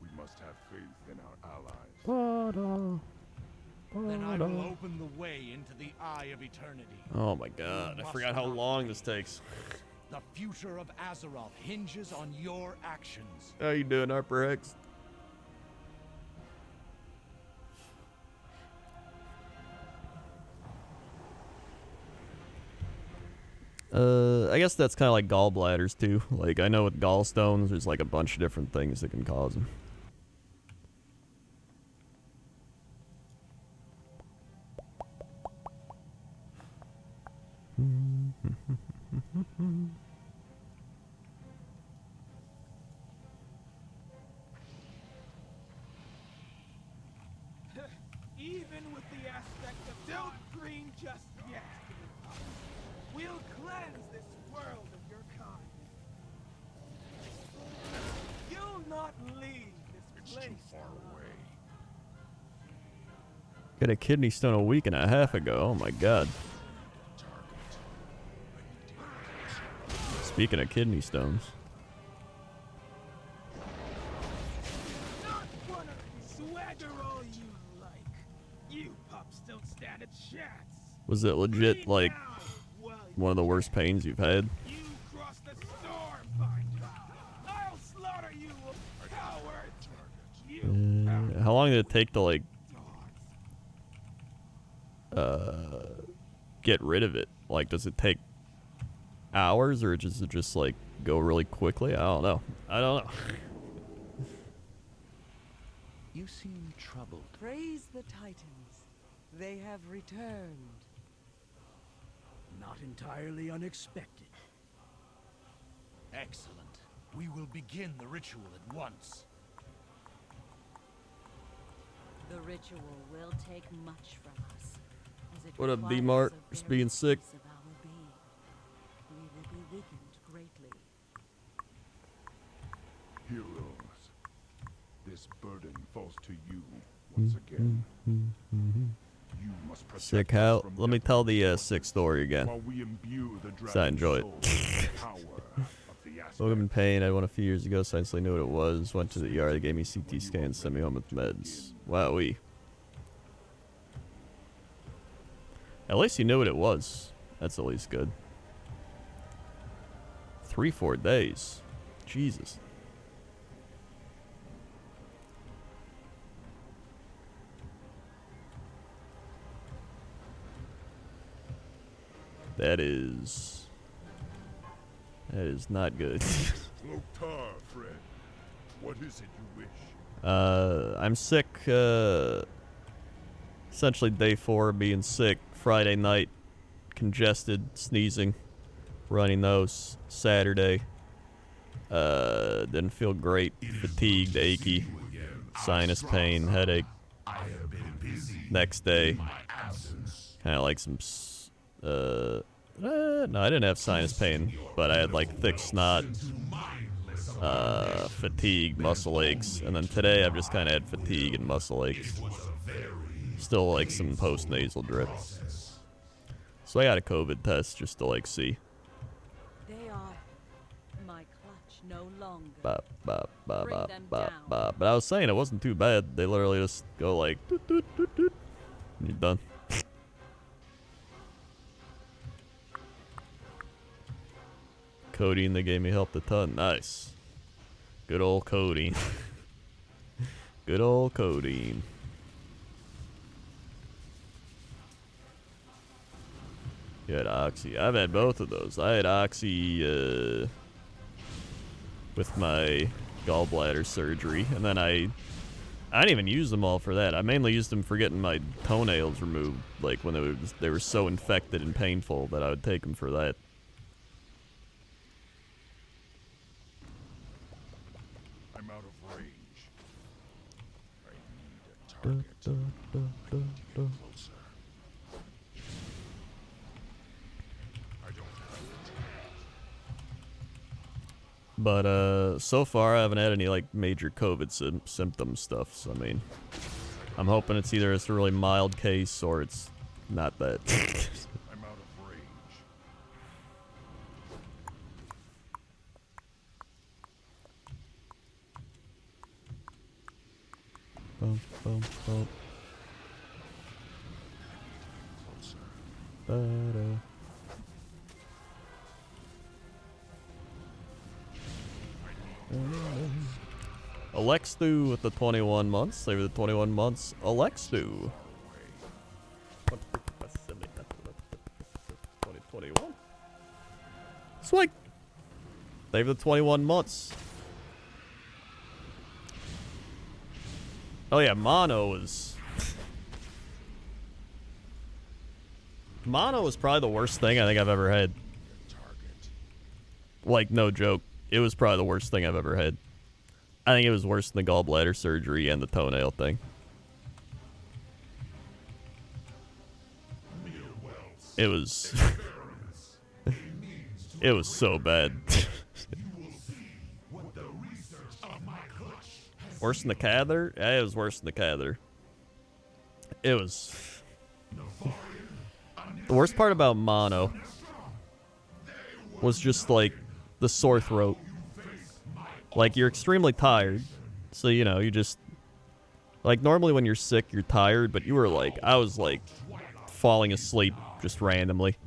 We must have faith in our allies. Then I will open the way into the Eye of Eternity. Oh my god, I forgot how long this takes. The future of Azeroth hinges on your actions. How you doing, Harper X? I guess that's kind of like gallbladders too. Like, I know with gallstones, there's like a bunch of different things that can cause them. Even with the aspect of don't green just yet, we'll cleanse this world of your kind. You'll not leave this It's place. too far away. Got a kidney stone a week and a half ago. Oh my god. Speaking of kidney stones. Not one of you swagger all you like. You pups don't stand a chance. Was it legit Leave like now, while one of the worst pains you've had? you cross the storm, finder. I'll slaughter you, cowards. You How long did it take to like get rid of it? Like, does it take hours or does it just like go really quickly? I don't know. You seem troubled. Praise the Titans. They have returned. Not entirely unexpected. Excellent. We will begin the ritual at once. The ritual will take much from us. As it What up, requires D-Mart? a Just very being sick. piece of our being. We will be weakened greatly. Heroes, this burden falls to you once again. You must protect Sick us how? from Let me death tell the forces sick story again. while we imbue the So I dragon's enjoy it. soul with the power of the Woke up in aspect. pain. I had one a few years ago, so I instantly knew what it was. Went to the ER. They gave me CT scans, sent me home with meds. Wowee. At least you knew what it was. That's at least good. 3-4 days. Jesus. That is not good. Loktar, friend. What is it you wish? I'm sick, essentially day 4 of being sick. Friday night, congested, sneezing, runny nose. Saturday, didn't feel great, fatigued, achy, sinus pain, headache. Next day, kind of like some, no, I didn't have sinus pain, but I had like thick snot, fatigue, muscle aches, and then today I've just kind of had fatigue and muscle aches. Still like some post-nasal drip. So I got a COVID test just to like see. They are my clutch no longer. But I was saying it wasn't too bad. They literally just go like, doot, doot, doot, doot, and you're done. Codeine, they gave me helped a ton. Nice. Good old codeine. Good old codeine. You had Oxy. I've had both of those. I had Oxy with my gallbladder surgery, and then I didn't even use them all for that. I mainly used them for getting my toenails removed, like when they were so infected and painful that I would take them for that. I'm out of range. I need a target. Closer. But so far I haven't had any like major COVID symptom stuff. So I mean, I'm hoping it's either it's a really mild case or it's not that. I'm out of range. Bum, bum, bum. Ba-da. Alextu with the 21 months. Save the 21 months. Alextu. 2021. Sweet. Save the 21 months. Oh yeah, mono is... mono was probably the worst thing I think I've ever had. Like, no joke. It was probably the worst thing I've ever had. I think it was worse than the gallbladder surgery and the toenail thing. It was... it was so bad. Worse than the catheter? Yeah, it was worse than the catheter. It was... The worst part about mono was just, like, the sore throat. Like, you're extremely tired. So, you know, you just... Like, normally when you're sick, you're tired, but you were, like... I was, like, falling asleep just randomly.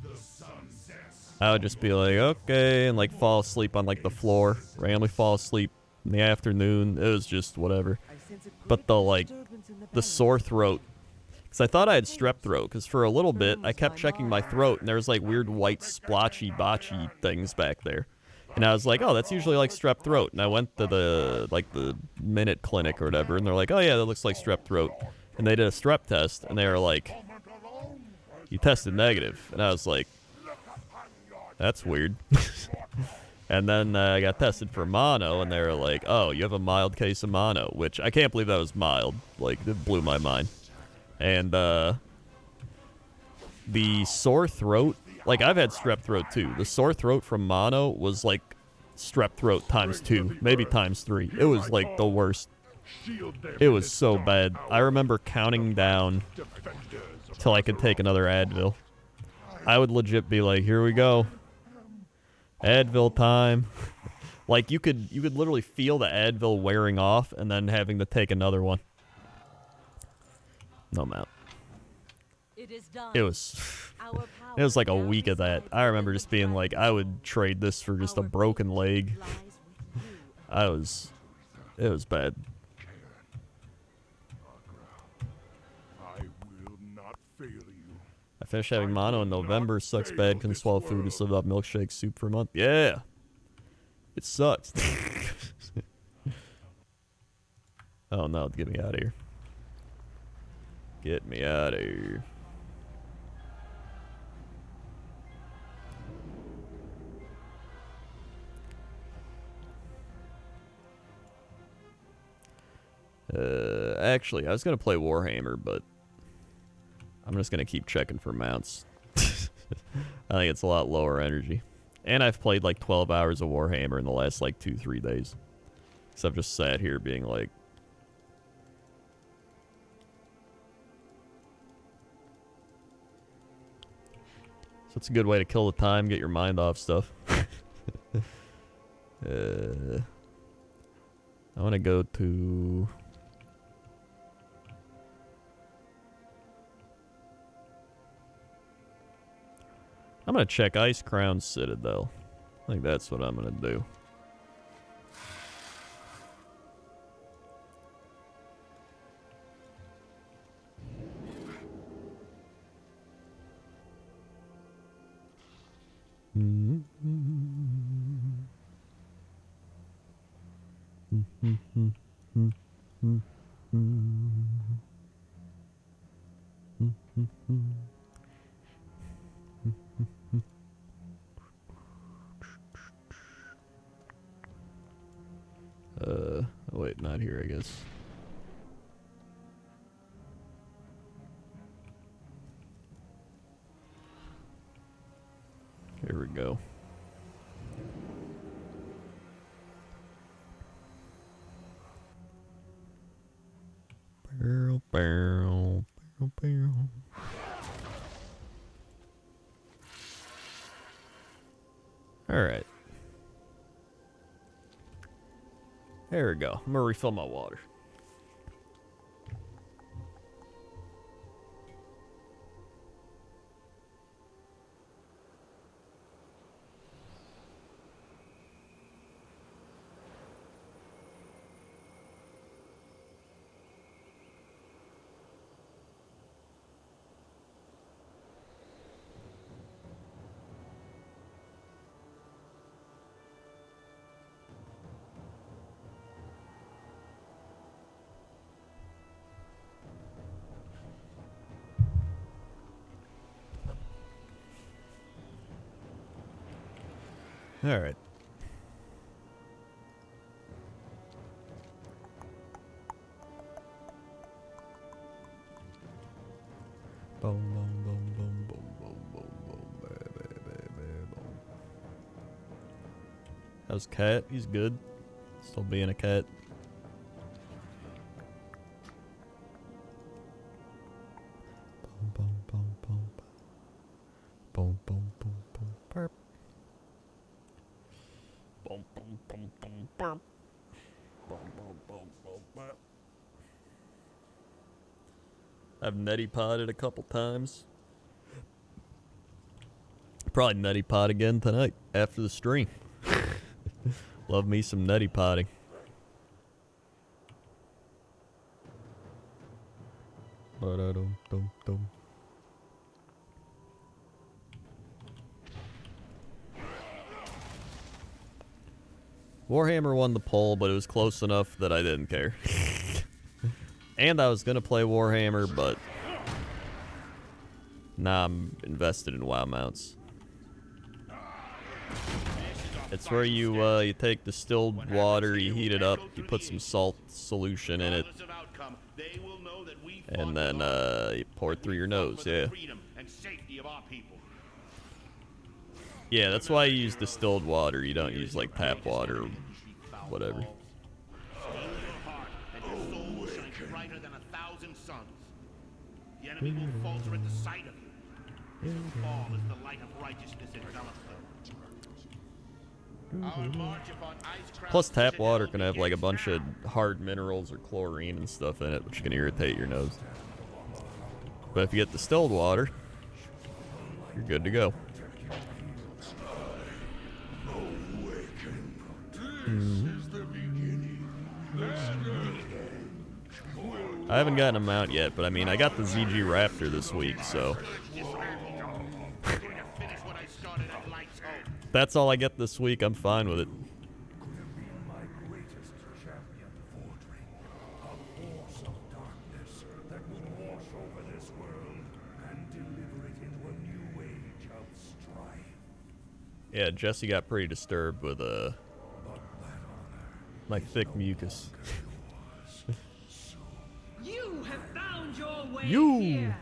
I would just be like, okay, and, like, fall asleep on, like, the floor. Randomly fall asleep in the afternoon. It was just whatever. But the, like, the sore throat... Because I thought I had strep throat, because for a little bit, I kept checking my throat, and there was, like, weird white splotchy, botchy things back there. And I was like, oh, that's usually like strep throat. And I went to the, like, the Minute Clinic or whatever, and they're like, oh, yeah, that looks like strep throat. And they did a strep test, and they were like, you tested negative. And I was like, that's weird. And then I got tested for mono, and they were like, oh, you have a mild case of mono, which I can't believe that was mild. Like, it blew my mind. And the sore throat, like, I've had strep throat too. The sore throat from mono was like strep throat times 2, maybe times 3. It was like the worst. It was so bad. I remember counting down till I could take another Advil. I would legit be like, here we go. Advil time. Like, you could literally feel the Advil wearing off and then having to take another one. No amount. It was like a week of that. I remember just being like, I would trade this for just a broken leg. It was bad. I will not fail you. I finished having mono in November. Sucks bad. Couldn't swallow food. Just lived off milkshake soup for a month. Yeah. It sucks. Oh no, get me out of here. Get me out of here. Actually, I was gonna play Warhammer, but I'm just gonna keep checking for mounts. I think it's a lot lower energy. And I've played like 12 hours of Warhammer in the last like 2-3 days. So I've just sat here being like, so it's a good way to kill the time, get your mind off stuff. I want to go to... I'm going to check Ice Crown Citadel. I think that's what I'm going to do. Oh wait, not here, I guess. Here we go. Barrel, barrel, barrel, barrel. All right. There we go. I'm gonna refill my water. All right. Boom, boom, boom, boom, boom, boom, boom, boom, boom. How's Cat? He's good. Still being a cat. Boom, boom, boom, boom, boom, boom, boom, boom, burp. Boom, boom, boom, boom, burp. Boom, boom, boom, boom, burp. I've neti potted a couple times. Probably neti pot again tonight after the stream. Love me some neti potting. Ba-da-dum-dum-dum. Warhammer won the poll, but it was close enough that I didn't care. And I was gonna play Warhammer, but now I'm invested in WoW mounts. It's where you take distilled water, you heat it up, you put some salt solution in it, and then you pour it through your nose. Yeah. Yeah, that's why you use distilled water. You don't use like tap water or whatever. The enemy will falter at the sight of you. Fall as the light of righteousness envelops them. Our march upon Ice Plus, tap water can have like a bunch of hard minerals or chlorine and stuff in it, which can irritate your nose. But if you get distilled water, you're good to go. I haven't gotten a mount yet, but I mean, I got the ZG Raptor this week, so that's all I get this week. I'm fine with it. Could have been my greatest champion, Fordring, a force of darkness that would wash over this world and deliver it into a new age of strife. Yeah, Jesse got pretty disturbed with But that my honor thick is mucus. You have found your way You. here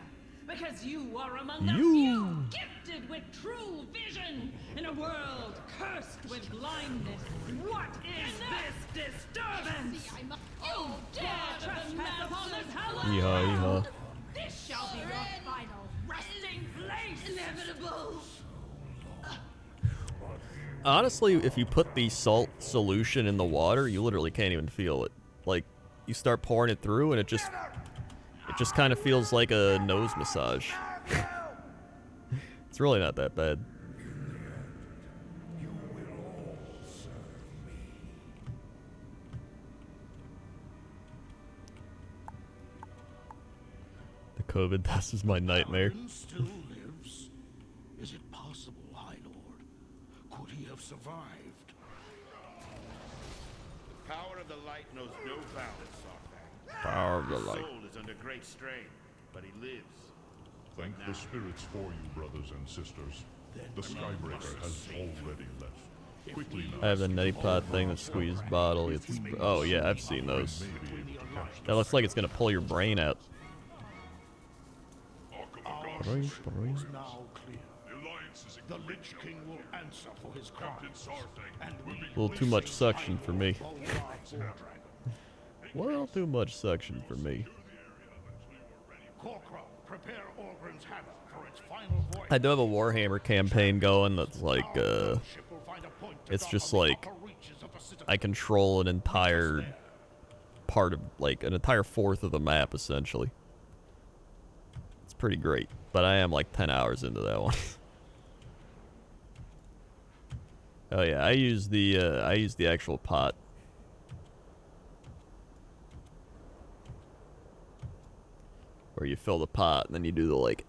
because you are among the You. few gifted with true vision in a world cursed with blindness. What is this disturbance? You dare trespass upon this hallowed Yeehaw, ground? yeehaw. This shall be your final resting place. Inevitable. Honestly, if you put the salt solution in the water, you literally can't even feel it. Like, you start pouring it through, and it just kind of feels like a nose massage. It's really not that bad. you will all serve me. The COVID test is my nightmare. Paladin still lives? Is it possible, High Lord? Could he have survived? The power of the light knows no bounds, Sarfang. Power of the His light. soul is under great strain, but he lives. Thank the spirits for you, brothers and sisters. The Skybreaker has already left. Quickly now. I have the neti pot thing that squeeze bottle. It's, oh yeah, I've seen those. That looks like it's gonna pull your brain out. Our is now clear. The Lich King will answer for his crimes. And we A little too much suction for me. Well, too much suction for me. Corkra, prepare Orgrim's hammer for its final voyage. I do have a Warhammer campaign going that's like, Ship will find a point to it's dock just on the like, upper reaches of the citadel. I control an entire part of, like, an entire fourth of the map, essentially. It's pretty great, but I am like 10 hours into that one. Oh yeah, I use the actual pot. Where you fill the pot and then you do the like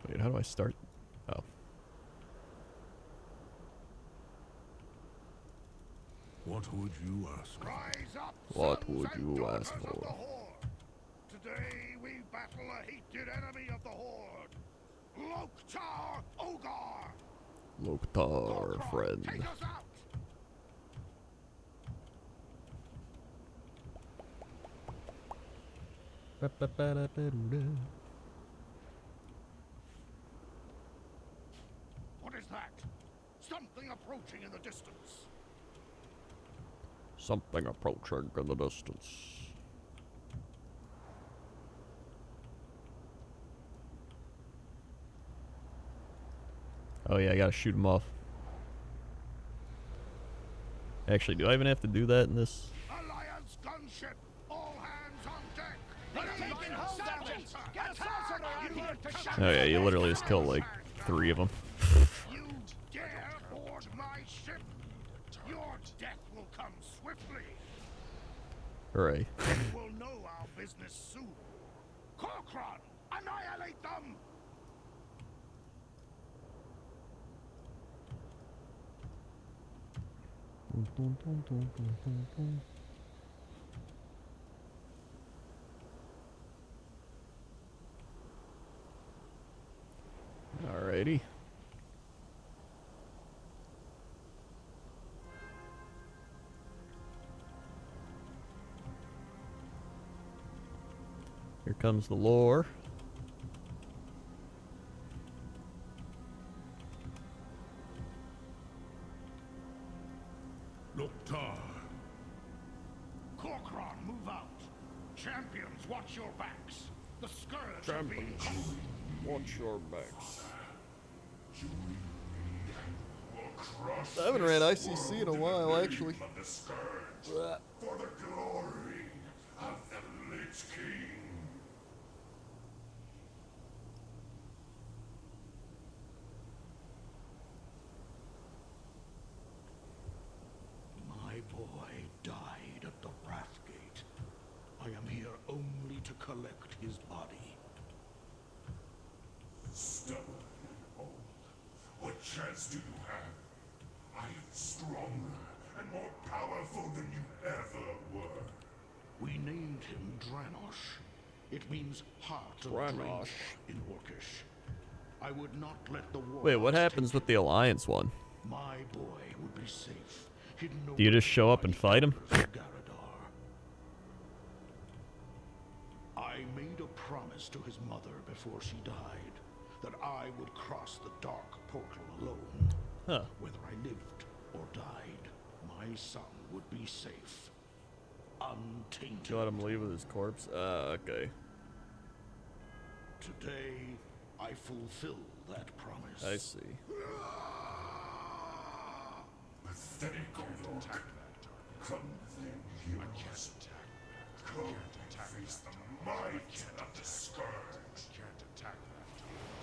Wait, how do I start? Oh. What would you ask? Rise up, What sons would and you daughters ask of for? the Horde. Today we battle a hated enemy of the Horde, Loktar Ogar. Loktar, Corkra, friend. take us out. What is that? Something approaching in the distance. Something approaching in the distance. Oh yeah, I gotta shoot him off. Actually, do I even have to do that in this? Alliance gunship, all hands on deck. Taking hold, Sergeant. Get closer. Oh yeah, you literally just kill like 3 of them. You dare board my ship? Your death will come swiftly. Hooray. You will know our business soon. Corkron, annihilate them. Alrighty. Here comes the lore. Loktar. Corkron, move out. Champions, watch your backs. The scourge of being Watch your backs. I haven't read ICC in a while, actually. for the glory of the Lich King. My boy died at the Wrathgate. I am here only to collect his body. chance do you have? I am stronger and more powerful than you ever were. We named him Dranosh. It means heart of Dranosh in Orcish. I would not let the war. Wait, what happens with the Alliance one? My boy would be safe, hidden. Do you just show up and fight him? I made a promise to his mother before she died that I would cross the dark portal alone. Huh. Whether I lived or died, my son would be safe. Untainted. You let him leave with his corpse? Okay. Today, I fulfill that promise. I see. Pathetic Orc. Come then, heroes. Come and face the might of the Scourge.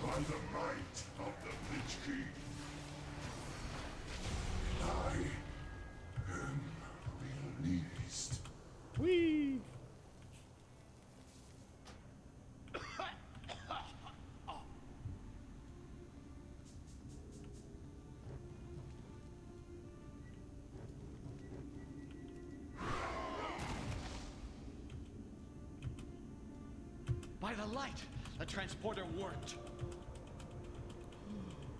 By the might of the Lich King. I am released. Whee! By the light, the transporter worked.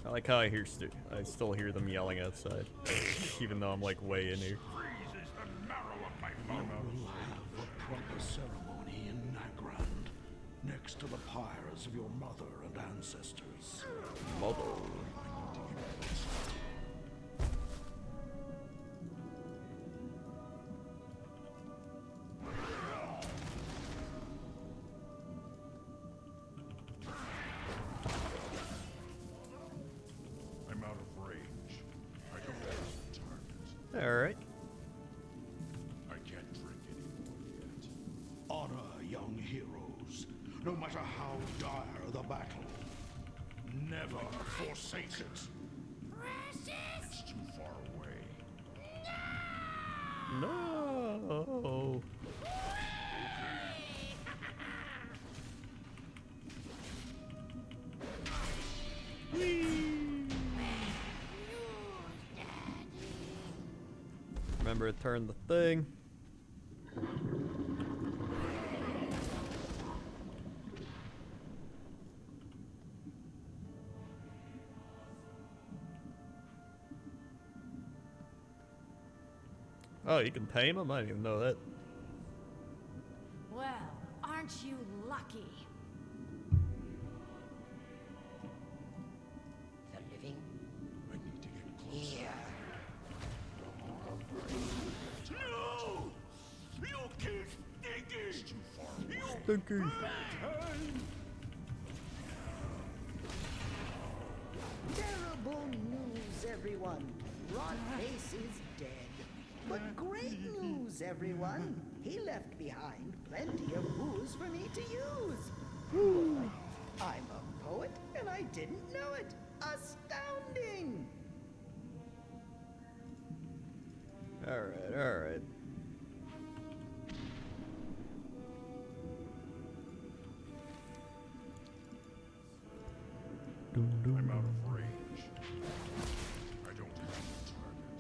I like how I still hear them yelling outside, even though I'm like way in here. Freezes the marrow of my We will have a proper ceremony in Nagrand, next to the pyres of your mother and ancestors. Mother. I'm out of range. I don't have the target. Alright. I can't drink anymore yet. Honor young heroes, no matter how dire the battle. Never forsake it. It's too far away. No. Remember to turn the thing. Oh, you can tame him? I didn't even know that. Well, aren't you lucky? The living I need to get closer. here. No! You keep thinking! It's too far away. Stinky. Terrible news, everyone. Rotface is dead. But great news, everyone. He left behind plenty of booze for me to use. Boy, I'm a poet, and I didn't know it. Astounding! Alright, alright. I'm out of range. I don't have the target.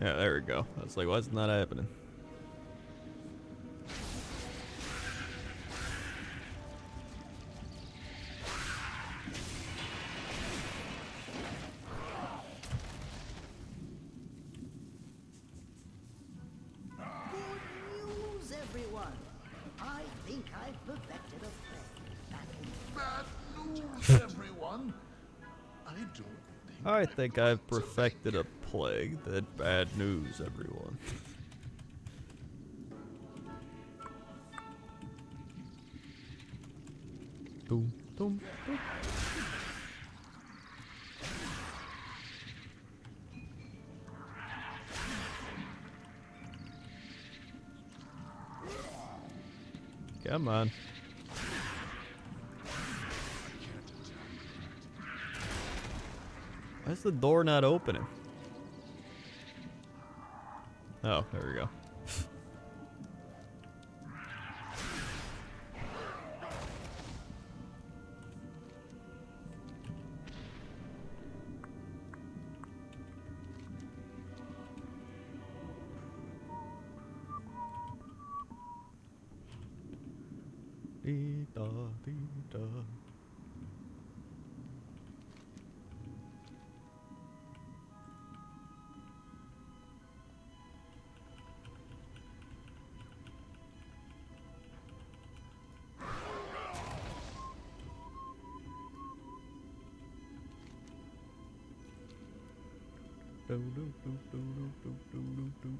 Yeah, there we go. I was like, why is it not happening? Good news, everyone. I think I've perfected a plan. Bad news, everyone. I don't think. I think I've perfected a plague. That bad news, everyone. Doom, doom, doom. Come on. Why is the door not opening? Oh, there we go. Dee da dee da. Do, do, do, do, do, do, do, do.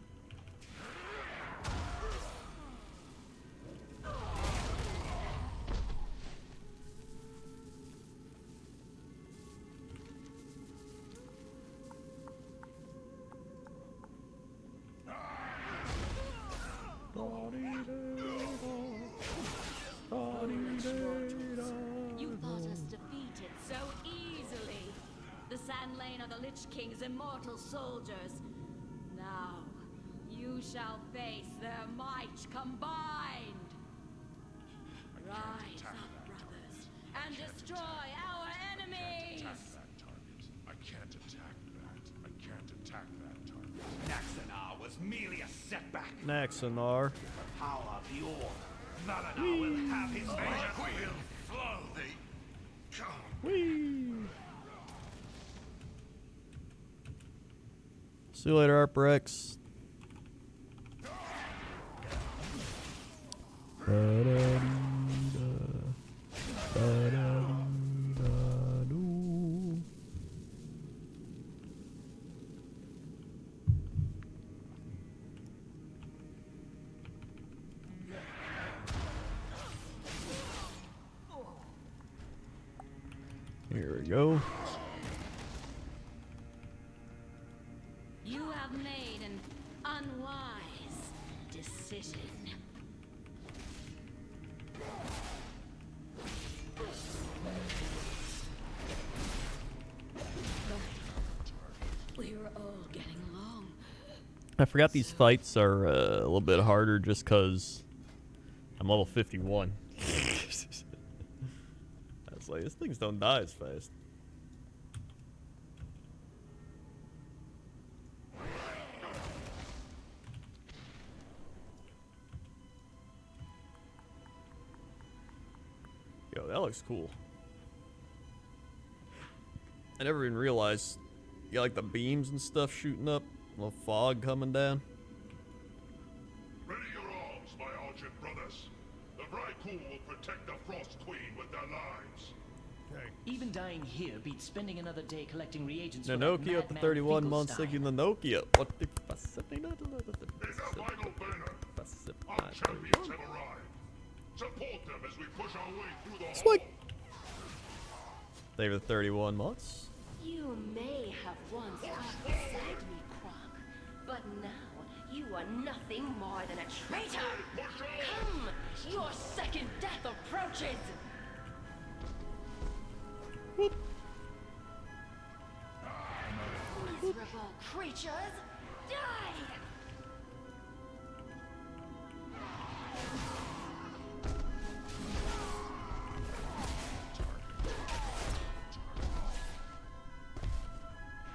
You thought us defeated so easily. The Sand Lane are the Lich King's immortal soldiers. Now, you shall face their might combined. Rise up, brothers, and destroy our enemies! I can't attack that. I can't attack that target. Naxanar was merely a setback. Naxanar. The power of the Orc. Valanar will have his measure. Will flow. They come. Whee! See you later, Arprex. Here we go. You have made an unwise decision. We were all getting along. I forgot these fights are a little bit harder just because I'm level 51. I was like, these things don't die as fast. Yo, that looks cool. I never even realized you got like the beams and stuff shooting up, a little fog coming down. Ready your arms, my argent brothers. The Vrykul will protect the Frost Queen with their lives. Even dying here beats spending another day collecting reagents. For that Nokia up to madman 31 months Finkelstein. thinking the Nokia. What the Our champions have arrived. Support them as we push our way through the Swing. They were 31 months. You may have once walked beside me, Croc, but now you are nothing more than a traitor. Come, your second death approaches. Whoop. Miserable creatures, die!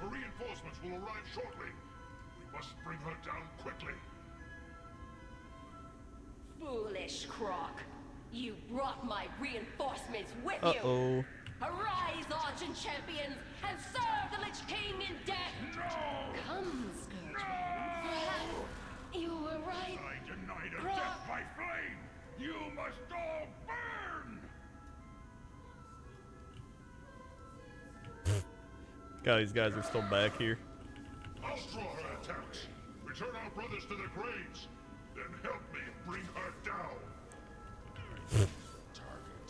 The reinforcements will arrive shortly. We must bring her down quickly. Foolish Croc. You brought my reinforcements with you. Uh-oh. Arise, Argent Champions, and serve the Lich King in death! No! Come, Scourgeman. Perhaps you were right. I denied her Croc. death by flame. You must all burn! God, these guys are still back here. I'll draw her attacks. Return our brothers to their graves. Then help me bring her down.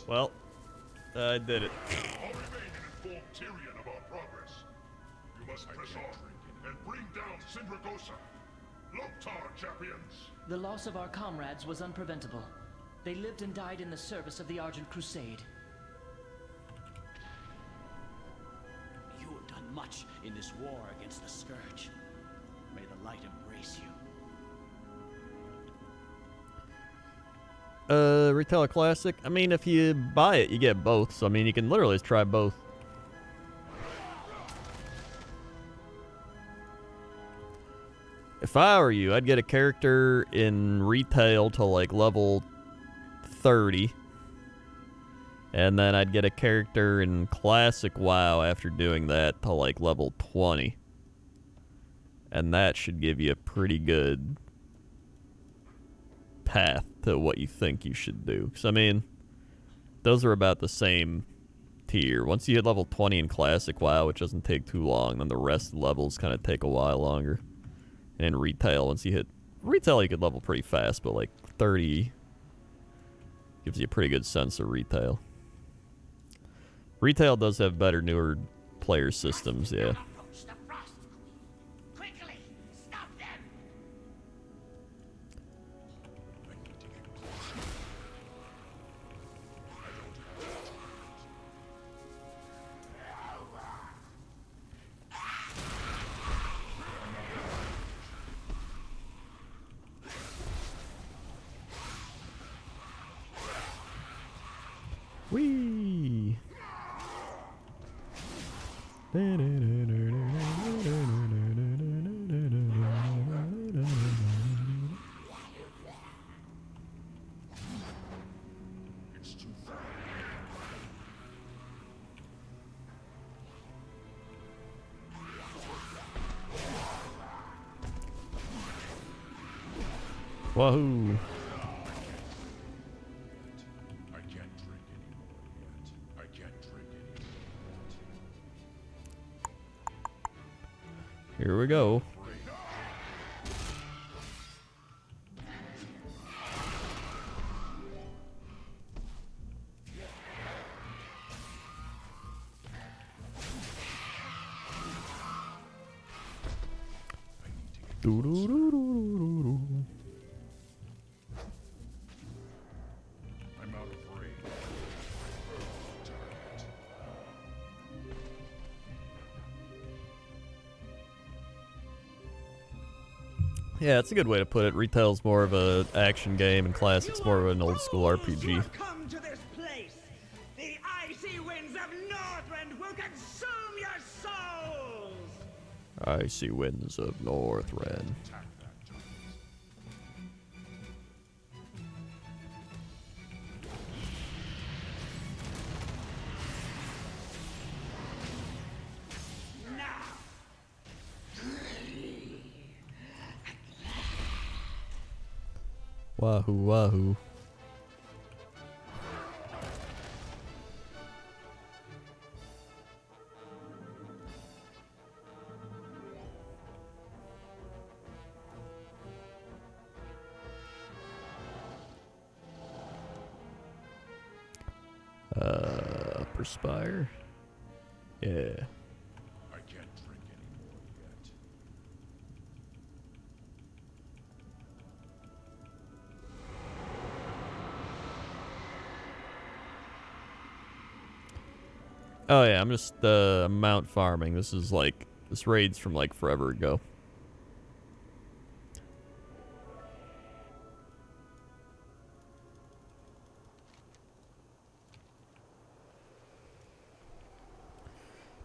Well, I did it. I'll remain and inform Tyrion of our progress. You must press on and bring down Sindragosa. Loktar, champions. The loss of our comrades was unpreventable. They lived and died in the service of the Argent Crusade. You have done much in this war against the Scourge. May the light embrace you. Retail a classic. I mean, if you buy it, you get both. So, I mean, you can literally just try both. If I were you, I'd get a character in retail to like level 30. And then I'd get a character in Classic WoW after doing that to like level 20. And that should give you a pretty good path to what you think you should do. Because, I mean, those are about the same tier. Once you hit level 20 in Classic WoW, which doesn't take too long, then the rest of the levels kind of take a while longer. And in Retail, once you hit... Retail, you could level pretty fast, but like 30 gives you a pretty good sense of Retail. Retail does have better, newer player systems, yeah. Whee! Wahoo! I can't drink anymore yet. I can't drink anymore yet. Here we go. I'm out of range. Yeah, it's a good way to put it. Retail's more of a action game, and Classic's more of an old school RPG. Come to this place. The icy winds of Northrend will consume your souls. Icy winds of Northrend. Wahoo, wahoo. Upper Spire. Yeah. I can't drink anymore yet. Oh yeah, I'm just mount farming. This is like, this raid's from like forever ago.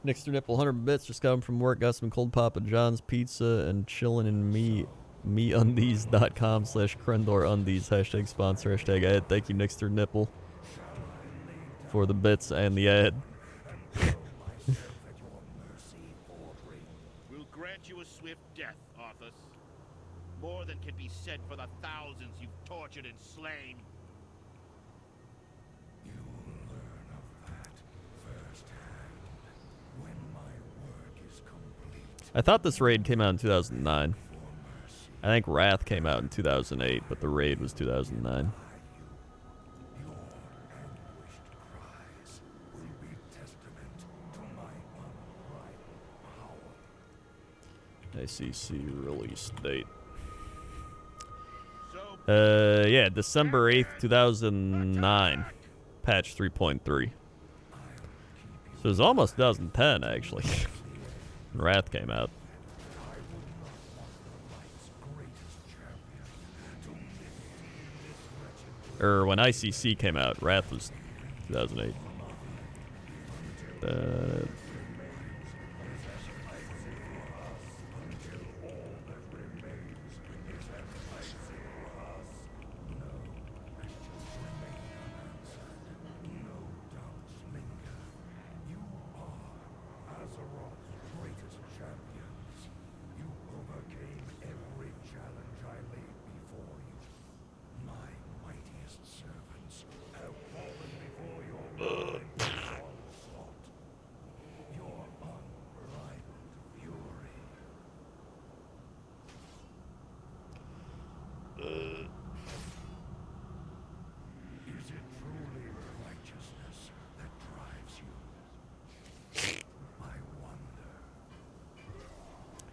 Nixter Nipple 100 bits, just got him from work, got some cold Papa John's pizza and chilling in meundies.com/Crendor undies, hashtag sponsor, hashtag ad. Thank you, Nixter Nipple, for the bits and the ad. We'll grant you a swift death, Arthas. More than can be said for the thousands you've tortured and slain. I thought this raid came out in 2009. I think Wrath came out in 2008, but the raid was 2009. ACC release date. Yeah, December 8th, 2009. Patch 3.3. So it was almost 2010, actually. Wrath came out. Or when ICC came out, Wrath was 2008.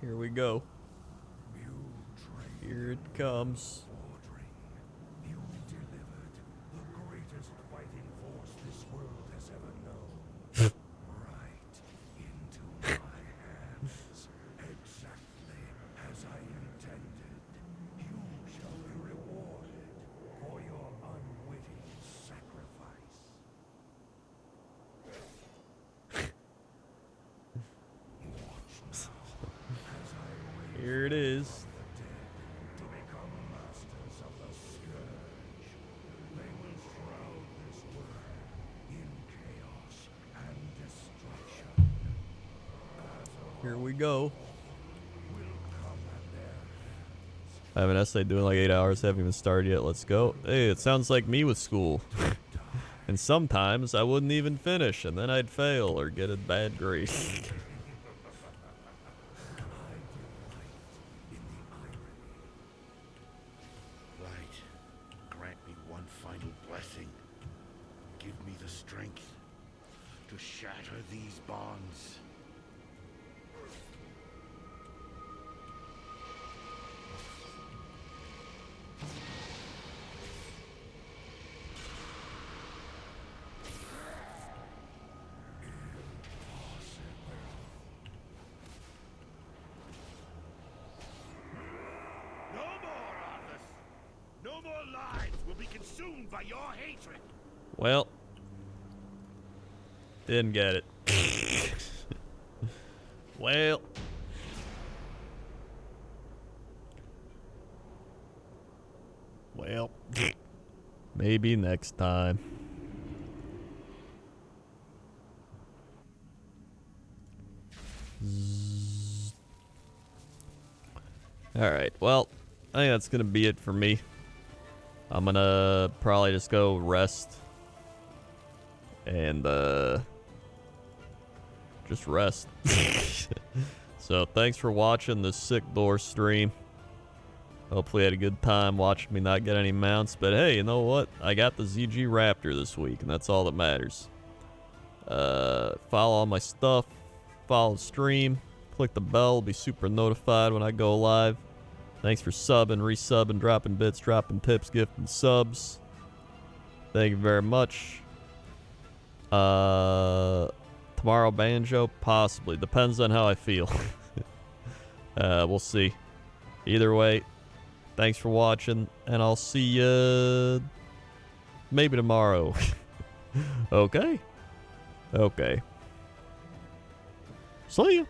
Here we go. Here it comes. You delivered the greatest fighting force this world has ever known. Right into my hands, exactly as I intended. You shall be rewarded for your unwitting sacrifice. Here it is. To become masters of the scourge, they will shroud this world in chaos and destruction. Here we go. Will come at their I have an essay doing like 8 hours. Haven't even started yet. Let's go. Hey, it sounds like me with school. And sometimes I wouldn't even finish, and then I'd fail or get a bad grade. Light, grant me one final blessing. Give me the strength to shatter these bonds. No more, Arthas! No more lives will be consumed by your hatred! Well, didn't get it. Well, maybe next time. Alright, well, I think that's gonna be it for me. I'm gonna probably just go rest. And, just rest. So, thanks for watching this Sickdor stream. Hopefully you had a good time watching me not get any mounts. But hey, you know what? I got the ZG Raptor this week, and that's all that matters. Follow all my stuff. Follow the stream. Click the bell. Be super notified when I go live. Thanks for subbing, resubbing, dropping bits, dropping tips, gifting subs. Thank you very much. Tomorrow banjo? Possibly. Depends on how I feel. We'll see. Either way, thanks for watching, and I'll see you maybe tomorrow. Okay? Okay. See ya.